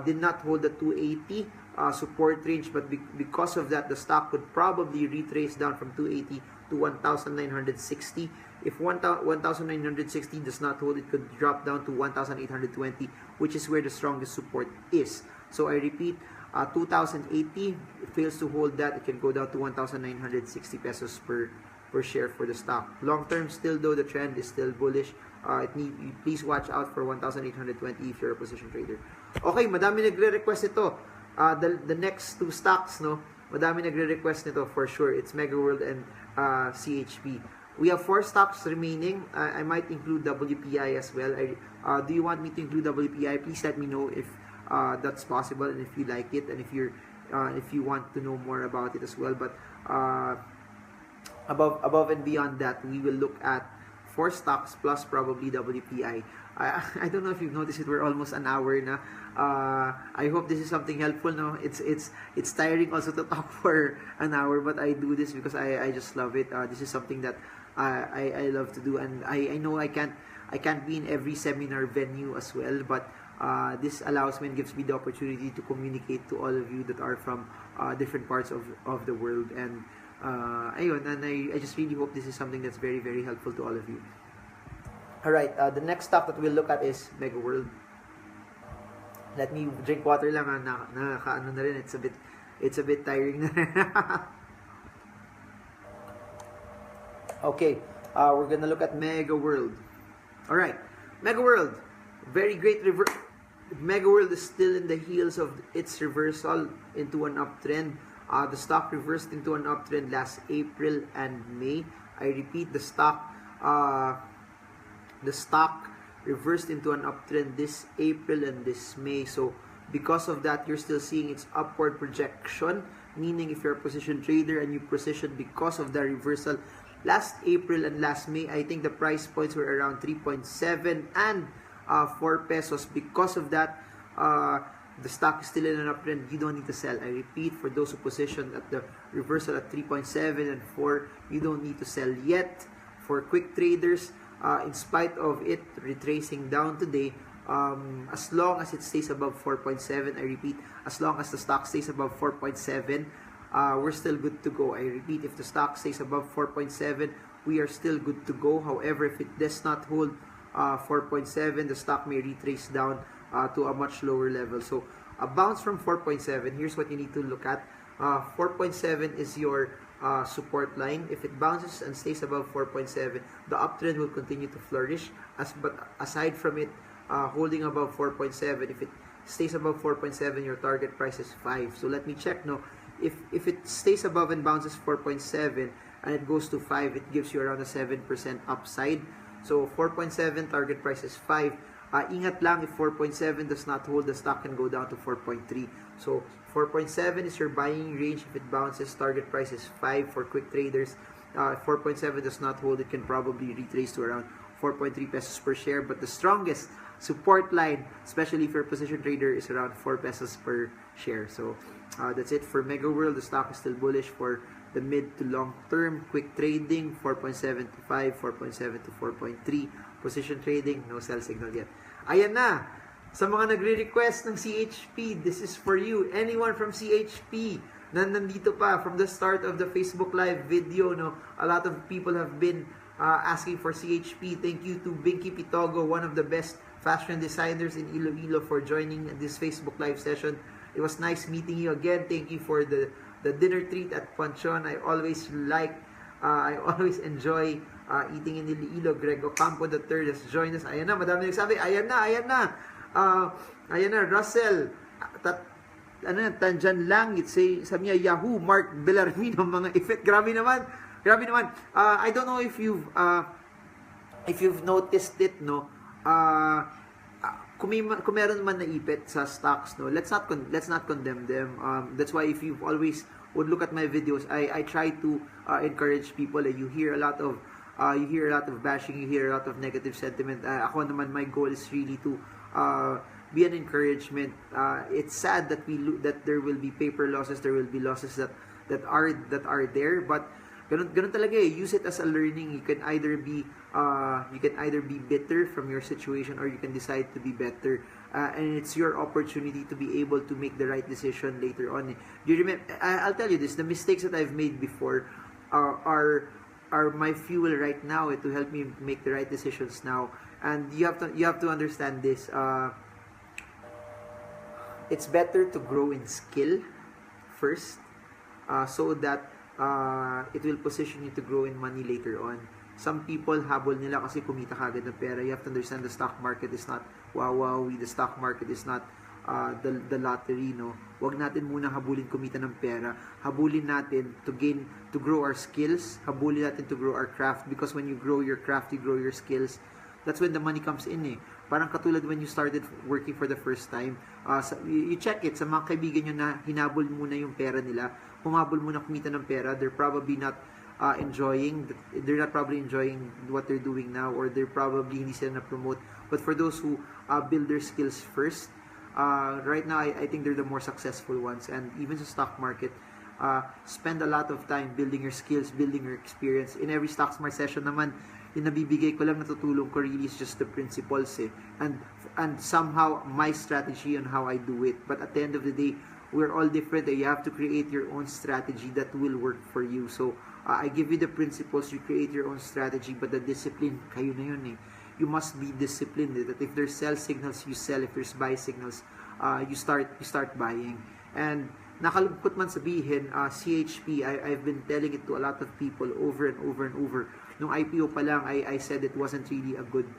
did not hold the 280 support range, but because of that, the stock could probably retrace down from 280 to 1,960. If 1,960 does not hold, it could drop down to 1,820, which is where the strongest support is. So I repeat, 2,080, it fails to hold that, it can go down to 1,960 pesos per share for the stock. Long term still though, the trend is still bullish. Please watch out for 1,820 if you're a position trader. Okay, madami nagre-request ito. The next two stocks, no? Madami nagre-request nito for sure. It's Megaworld and CHP. We have 4 stocks remaining. I might include WPI as well. Do you want me to include WPI? Please let me know if that's possible and if you like it and if you want to know more about it as well. But above and beyond that, we will look at 4 stocks plus probably WPI. I don't know if you've noticed it. We're almost an hour na. I hope this is something helpful. No, it's tiring also to talk for an hour, but I do this because I just love it. This is something that I love to do, and I know I can't be in every seminar venue as well, but this allows me and gives me the opportunity to communicate to all of you that are from different parts of the world, and ayun, and I just really hope this is something that's very, very helpful to all of you. Alright, the next stock that we'll look at is Megaworld. Let me drink water lang, nakakaano na rin, it's a bit tiring na rin. Okay, we're gonna look at Megaworld. Alright, Megaworld, very great Megaworld is still in the heels of its reversal into an uptrend. The stock reversed into an uptrend last April and May. I repeat, the stock reversed into an uptrend this April and this May. So because of that, you're still seeing its upward projection, meaning if you're a position trader and you positioned because of the reversal last April and last May, I think the price points were around 3.7 and 4 pesos. Because of that, the stock is still in an uptrend. You don't need to sell. I repeat, for those who positioned at the reversal at 3.7 and 4, you don't need to sell yet. For quick traders, in spite of it retracing down today, as long as it stays above 4.7, I repeat, as long as the stock stays above 4.7, we're still good to go. I repeat, if the stock stays above 4.7, we are still good to go. However, if it does not hold 4.7, the stock may retrace down to a much lower level. So a bounce from 4.7, here's what you need to look at. 4.7 is your support line. If it bounces and stays above 4.7, the uptrend will continue to flourish. But aside from it holding above 4.7, if it stays above 4.7, your target price is 5. So let me check now. If it stays above and bounces 4.7 and it goes to 5, it gives you around a 7% upside. So 4.7, target price is 5. Ingat lang, if 4.7 does not hold, the stock can go down to 4.3. So 4.7 is your buying range. If it bounces, target price is 5 for quick traders. If 4.7 does not hold, it can probably retrace to around 4.3 pesos per share. But the strongest support line, especially for a position trader, is around 4 pesos per share. So that's it for Mega World. The stock is still bullish for the mid to long term. Quick trading, 4.7 to 5, 4.7 to 4.3. Position trading, no sell signal yet. Ayan na! Sa mga nagre-request ng CHP, this is for you. Anyone from CHP na nandito pa from the start of the Facebook Live video, no? A lot of people have been asking for CHP. Thank you to Binky Pitogo, one of the best fashion designers in Iloilo, for joining this Facebook Live session. It was nice meeting you again. Thank you for the dinner treat at Panchon. I always enjoy eating in Iloilo. Greg Ocampo III has joined us. Ayan na, madami nagsabi. Ayan na, Russell. Tandyan lang. Sabi niya, Yahoo, Mark Bellarmino, mga effect. Grabe naman. I don't know if you've noticed it, no? Kung meron man naipit sa stocks, no, let's not condemn them. That's why if you've always would look at my videos, I try to encourage people. You hear a lot of bashing, you hear a lot of negative sentiment. Ako naman, my goal is really to be an encouragement. It's sad that there will be paper losses, there will be losses that are there, but ganun talaga eh. Use it as a learning. You can either be bitter from your situation, or you can decide to be better. And it's your opportunity to be able to make the right decision later on. Do you remember? I'll tell you this: the mistakes that I've made before are my fuel right now to help me make the right decisions now. And you have to understand this. It's better to grow in skill first, so that it will position you to grow in money later on. Some people, habol nila kasi kumita kagad ng pera. You have to understand the stock market is not wawawi. The stock market is not the lottery, no? Huwag natin muna habulin kumita ng pera. Habulin natin to grow our skills. Habulin natin to grow our craft, because when you grow your craft, you grow your skills. That's when the money comes in eh. Parang katulad when you started working for the first time. You check it sa mga kaibigan nyo na hinabol muna yung pera nila. Humabol muna kumita ng pera. They're probably not enjoying what they're doing now, or they're probably hindi sila na-promote. But for those who build their skills first, right now I think they're the more successful ones. And even sa stock market, spend a lot of time building your skills, building your experience. In every Stock Smart session naman, yung nabibigay ko lang, natutulong ko really is just the principles eh. And somehow my strategy on how I do it. But at the end of the day, we're all different. You have to create your own strategy that will work for you. So I give you the principles, you create your own strategy, but the discipline, kayo na yun eh. You must be disciplined. That if there's sell signals, you sell. If there's buy signals, you start buying. And nakalungkot man sabihin, CHP, I've been telling it to a lot of people over and over and over. Nung IPO pa lang, I said it wasn't really a good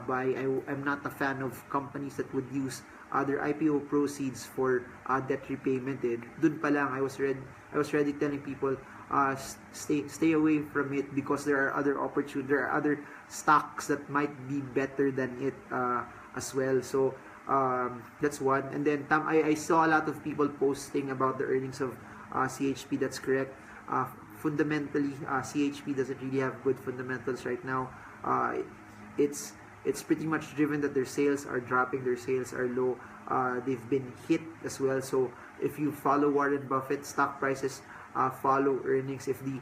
buy. I'm not a fan of companies that would use their IPO proceeds for debt repayment. Dun pa lang, I was ready telling people, stay away from it, because there are other stocks that might be better than it as well. So that's one. And then I saw a lot of people posting about the earnings of CHP. That's correct. Fundamentally, CHP doesn't really have good fundamentals right now. It's pretty much driven that their sales are dropping, their sales are low. They've been hit as well. So if you follow Warren Buffett, stock prices follow earnings. If the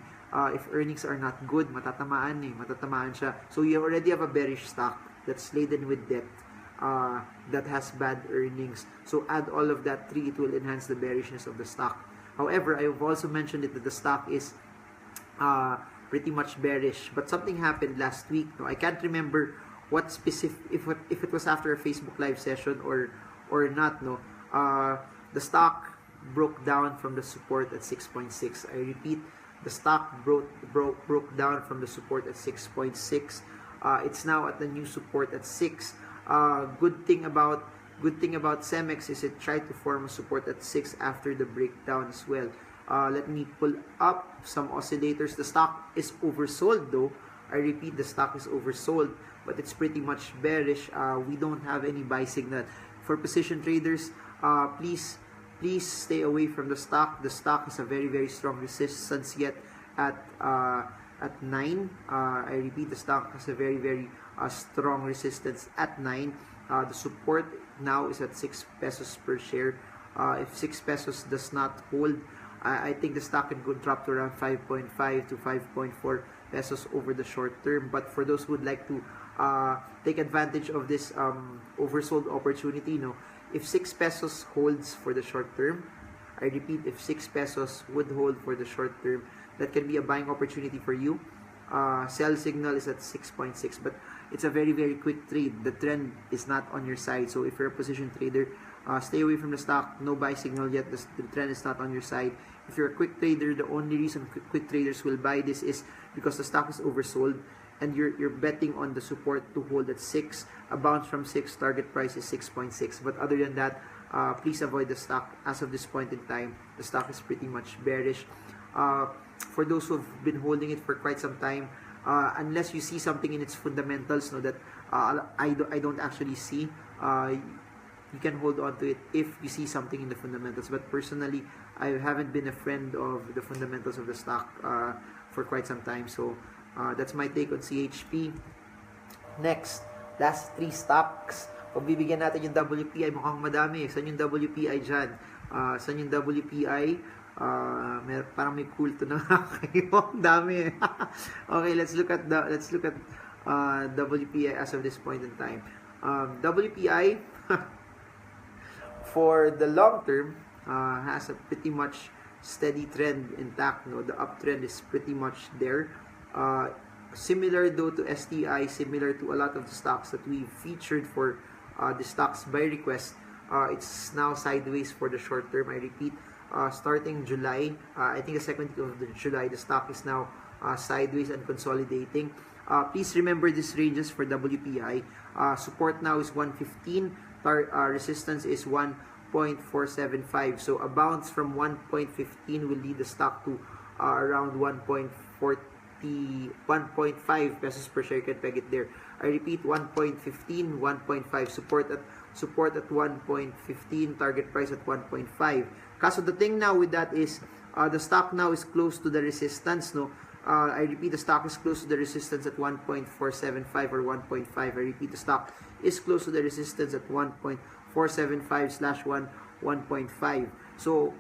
if earnings are not good, matatamaan siya. So you already have a bearish stock that's laden with debt, that has bad earnings. So add all of that three, it will enhance the bearishness of the stock. However, I've also mentioned it that the stock is pretty much bearish, but something happened last week. No, I can't remember what specific, if it was after a Facebook live session or not. No, the stock broke down from the support at 6.6. I repeat, the stock broke down from the support at 6.6. It's now at the new support at 6. Good thing about Cemex is it tried to form a support at 6 after the breakdown as well. Let me pull up some oscillators. The stock is oversold though. I repeat, the stock is oversold, but it's pretty much bearish. We don't have any buy signal. For position traders, please stay away from the stock. The stock has a very, very strong resistance yet at 9. I repeat, the stock has a very, very strong resistance at 9. The support now is at 6 pesos per share. If 6 pesos does not hold, I think the stock can go drop to around 5.5 to 5.4 pesos over the short term. But for those who would like to take advantage of this oversold opportunity, if 6 pesos holds for the short term, I repeat, if 6 pesos would hold for the short term, that can be a buying opportunity for you. Sell signal is at 6.6, but it's a very, very quick trade. The trend is not on your side. So if you're a position trader, stay away from the stock. No buy signal yet. The trend is not on your side. If you're a quick trader, the only reason quick traders will buy this is because the stock is oversold and you're betting on the support to hold at 6. A bounce from 6, target price is 6.6. But other than that, please avoid the stock. As of this point in time, the stock is pretty much bearish. For those who have been holding it for quite some time, unless you see something in its fundamentals that I don't actually see, you can hold on to it if you see something in the fundamentals. But personally, I haven't been a friend of the fundamentals of the stock for quite some time. So that's my take on CHP. Next, last 3 stocks. Pagbibigyan natin yung WPI, mukhang madami. Saan yung WPI dyan? Saan yung WPI? Parang may kulto na kayo. Dami. Okay, let's look at WPI as of this point in time. WPI for the long term has a pretty much steady trend intact. The uptrend is pretty much there. Similar though to STI, similar to a lot of the stocks that we featured for the stocks by request, it's now sideways for the short term. I repeat, starting July, I think the second week of July, the stock is now sideways and consolidating. Please remember these ranges for WPI. Support now is 115. Resistance is 1.475. So a bounce from 1.15 will lead the stock to around 1.5 pesos per share. You can peg it there. I repeat, 1.15, 1.5. Support at 1.15. Target price at 1.5. Kaso the thing now with that is the stock now is close to the resistance. I repeat, the stock is close to the resistance at 1.475 or 1.5. I repeat, the stock is close to the resistance at 1.475/1.5. So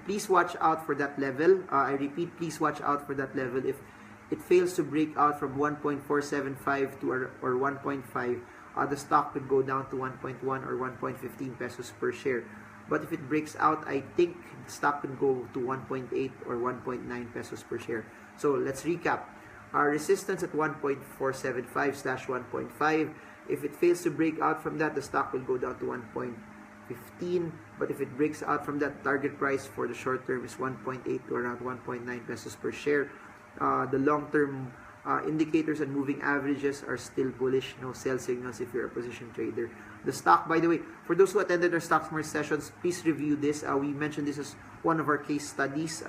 please watch out for that level. I repeat, please watch out for that level. If it fails to break out from 1.475 to or 1.5, the stock could go down to 1.1 or 1.15 pesos per share. But if it breaks out, I think the stock can go to 1.8 or 1.9 pesos per share. So let's recap. Our resistance at 1.475/1.5. If it fails to break out from that, the stock will go down to 1.15. But if it breaks out from that, target price for the short term is 1.8 to around 1.9 pesos per share. The long-term indicators and moving averages are still bullish. No sell signals if you're a position trader. The stock, by the way, for those who attended our Stocksmart sessions, please review this. We mentioned this as one of our case studies.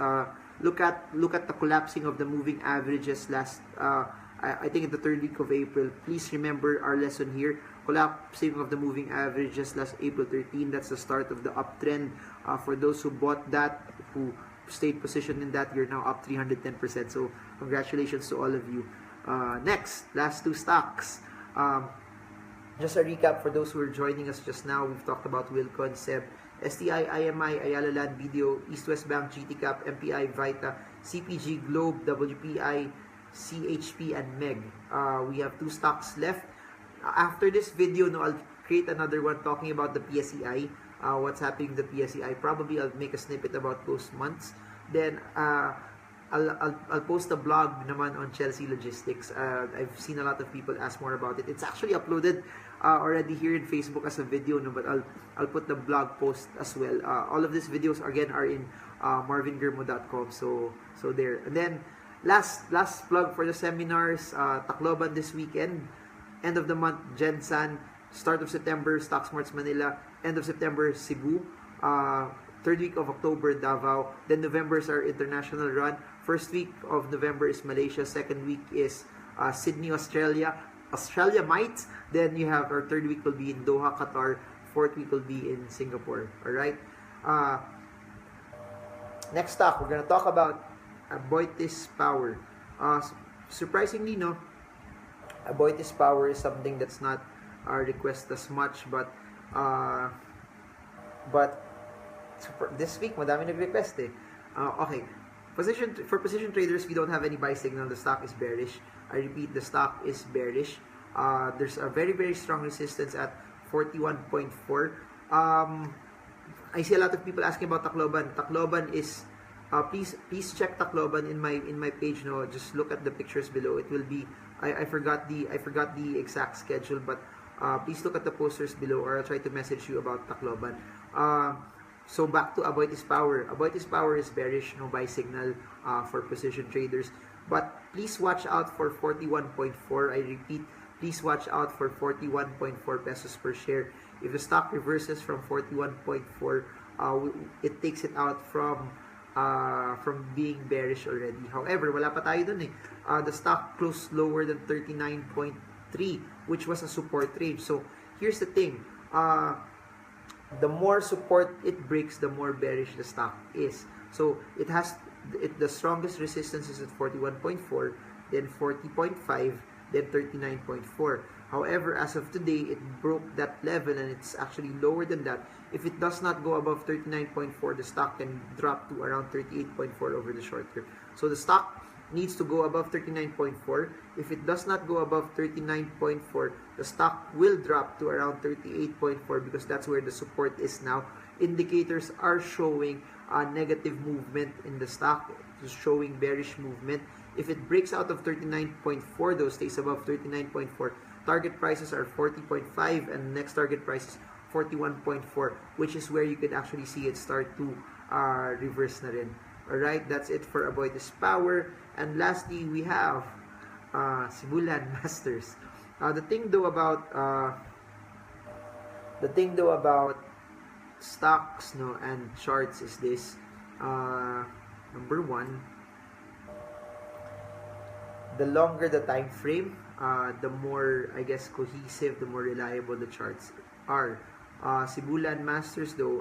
Look at the collapsing of the moving averages last, I think in the 3rd week of April. Please remember our lesson here. Collapsing of the moving averages last April 13. That's the start of the uptrend. For those who bought that, who stayed positioned in that, you're now up 310%. So congratulations to all of you. Next, last 2 stocks. Just a recap for those who are joining us just now. We've talked about Wilcon, SEB, STI, IMI, Ayala Land, Video, East West Bank, GT Cap, MPI, Vita, CPG, Globe, WPI, CHP, and MEG. We have 2 stocks left. After this video, no, I'll create another one talking about the PSEI, what's happening with the PSEI. Probably I'll make a snippet about those months. Then I'll post a blog naman on Chelsea Logistics. I've seen a lot of people ask more about it. It's actually uploaded already here in Facebook as a video, no, but I'll put the blog post as well. All of these videos again are in marvingirmo.com. So there. And then last plug for the seminars, Tacloban this weekend. End of the month, Gensan. Start of September, Stock Smarts Manila. End of September, Cebu. Third week of October, Davao. Then November is our international run. First week of November is Malaysia. Second week is Sydney, Australia. Australia might. Then you have our third week will be in Doha, Qatar. Fourth week will be in Singapore. Alright? Next stock, we're gonna talk about Aboitiz Power. Surprisingly, no, Aboitiz Power is something that's not requested as much, but this week madami nag-request eh. Okay, for position traders, we don't have any buy signal. The stock is bearish. I repeat, the stock is bearish. There's a very, very strong resistance at 41.4. I see a lot of people asking about Tacloban. Tacloban is please check Tacloban in my page. No, just look at the pictures below. It will be I forgot the exact schedule, but please look at the posters below, or I'll try to message you about Tacloban. So back to Aboitiz Power. Aboitiz Power is bearish, no buy signal for position traders. But please watch out for 41.4. I repeat, please watch out for 41.4 pesos per share. If the stock reverses from 41.4, it takes it out from being bearish already. However, wala pa tayo dun eh. The stock closed lower than 39.3, which was a support range. So here's the thing. The more support it breaks, the more bearish the stock is. So the strongest resistance is at 41.4, then 40.5, then 39.4. However, as of today, it broke that level and it's actually lower than that. If it does not go above 39.4, the stock can drop to around 38.4 over the short term. So the stock needs to go above 39.4. If it does not go above 39.4, the stock will drop to around 38.4 because that's where the support is now. Indicators are showing a negative movement in the stock, showing bearish movement. If it breaks out of 39.4, though, stays above 39.4, target prices are 40.5 and next target price is 41.4, which is where you can actually see it start to reverse na rin. Alright, that's it for Aboitiz Power. And lastly, we have Cebu Land Masters. The thing though about stocks, no, and charts is this. Number one, the longer the time frame, the more, I guess, cohesive, the more reliable the charts are. Cebu Land Masters though,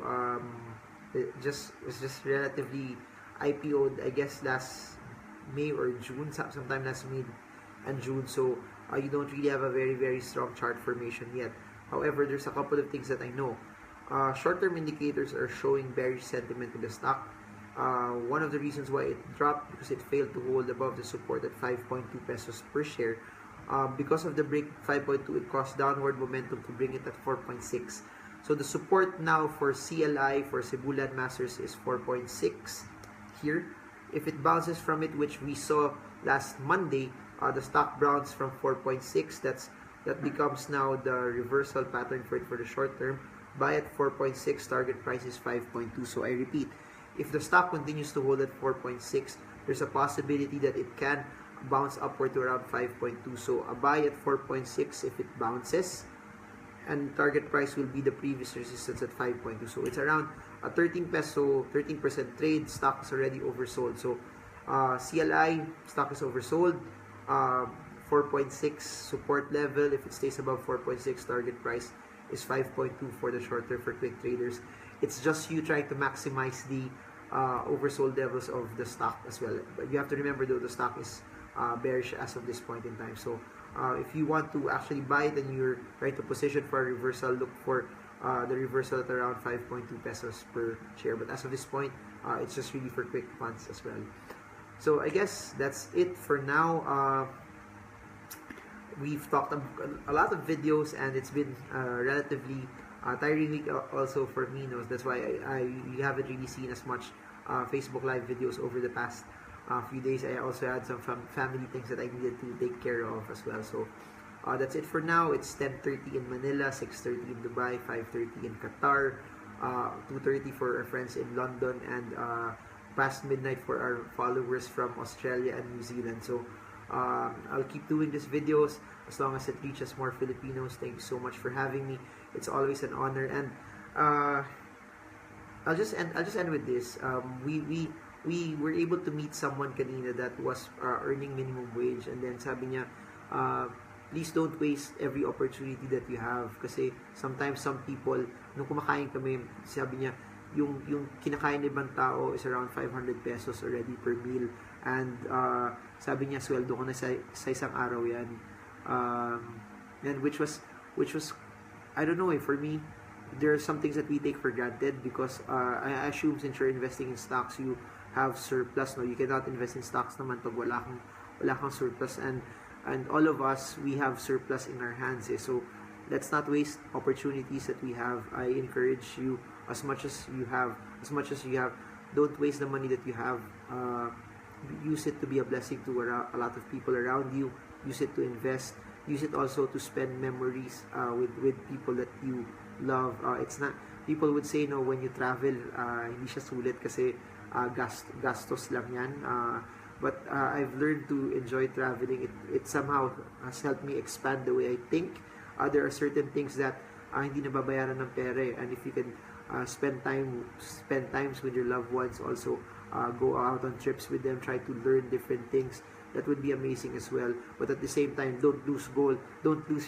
was just relatively IPO'd, I guess, last May or June, sometime last May and June. So you don't really have a very, very strong chart formation yet. However, there's a couple of things that I know. Short-term indicators are showing bearish sentiment in the stock. One of the reasons why it dropped because it failed to hold above the support at 5.2 pesos per share. Because of the break 5.2, it caused downward momentum to bring it at 4.6. So the support now for CLI, for Cebu Land Masters, is 4.6 here. If it bounces from it, which we saw last Monday, the stock bounced from 4.6. That becomes now the reversal pattern for it for the short term. Buy at 4.6, target price is 5.2. So I repeat, if the stock continues to hold at 4.6, there's a possibility that it can bounce upward to around 5.2. So a buy at 4.6 if it bounces, and target price will be the previous resistance at 5.2. So it's around a 13% trade. Stock is already oversold. So CLI, stock is oversold. 4.6 support level. If it stays above 4.6, target price is 5.2 for the short term for quick traders. It's just you trying to maximize the oversold levels of the stock as well. But you have to remember though, the stock is bearish as of this point in time. So if you want to actually buy it and you're trying to position for a reversal, look for the reversal at around 5.2 pesos per share. But as of this point, it's just really for quick funds as well. So I guess that's it for now. We've talked a lot of videos, and it's been relatively tiring week also for me. That's why you haven't really seen as much Facebook Live videos over the past few days. I also had some family things that I needed to take care of as well. So that's it for now. It's 10:30 in Manila, 6:30 in Dubai, 5:30 in Qatar, 2:30 for our friends in London, and past midnight for our followers from Australia and New Zealand. So I'll keep doing these videos as long as it reaches more Filipinos. Thank you so much for having me. It's always an honor. And I'll just end with this. We were able to meet someone kanina that was earning minimum wage, and then sabi niya, please don't waste every opportunity that you have, kasi sometimes some people, nung kumakain kami, sabi niya, yung kinakain ng ibang tao is around 500 pesos already per meal, and sabi niya, sweldo ko na sa isang araw yan. And which was I don't know, for me, there are some things that we take for granted, because I assume since you're investing in stocks, you have surplus. You cannot invest in stocks naman pag wala kang surplus, and all of us, we have surplus in our hands. So let's not waste opportunities that we have. I encourage you, as much as you have, don't waste the money that you have. Use it to be a blessing to a lot of people around you. Use it to invest. Use it also to spend memories with people that you love. It's not, people would say, no, when you travel, hindi siya sulit kasi gastos lang yan. But I've learned to enjoy traveling. It somehow has helped me expand the way I think. There are certain things that hindi nababayaran ng pera, and if you can spend times with your loved ones, also go out on trips with them, try to learn different things, that would be amazing as well. But at the same time, don't lose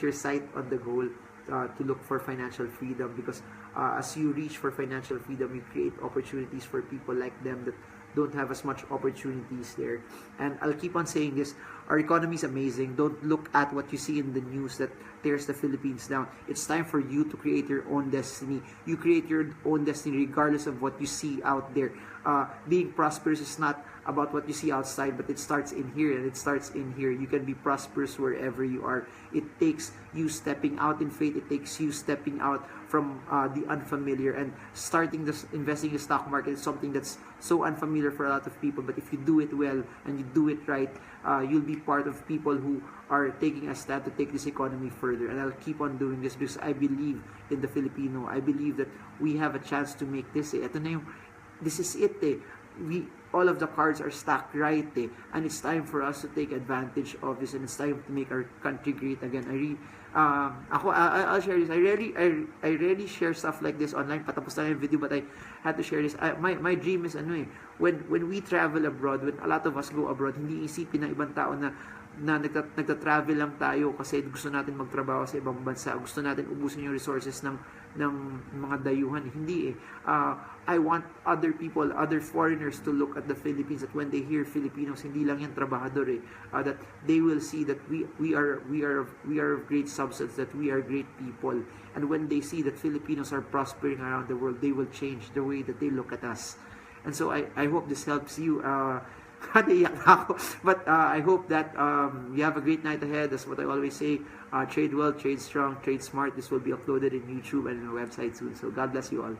your sight on the goal, to look for financial freedom, because as you reach for financial freedom, you create opportunities for people like them that don't have as much opportunities there. And I'll keep on saying this, our economy is amazing. Don't look at what you see in the news that tears the Philippines down. It's time for you to create your own destiny. You create your own destiny regardless of what you see out there. Being prosperous is not about what you see outside, but it starts in here, and it starts in here. You can be prosperous wherever you are. It takes you stepping out in faith. It takes you stepping out from the unfamiliar, and investing in the stock market is something that's so unfamiliar for a lot of people. But if you do it well and you do it right, you'll be part of people who are taking a stand to take this economy further. And I'll keep on doing this because I believe in the Filipino. I believe that we have a chance to make this. This is it. All of the cards are stacked right, and it's time for us to take advantage of this, and it's time to make our country great again. I'll share this. I rarely share stuff like this online. Patapos na yung video, but I had to share this. My dream is when we travel abroad, when a lot of us go abroad, hindi isipin ng ibang tao na nagta-travel lang tayo kasi gusto natin magtrabaho sa ibang bansa, gusto natin ubusin yung resources ng mga dayuhan. Hindi I want other people, other foreigners to look at the Philippines, that when they hear Filipinos, hindi lang yan trabahador, that they will see that we are of great substance, that we are great people. And when they see that Filipinos are prospering around the world, they will change the way that they look at us. And so I hope this helps you. But I hope that you have a great night ahead. That's what I always say. Trade well, trade strong, trade smart. This will be uploaded in YouTube and on our website soon. So God bless you all.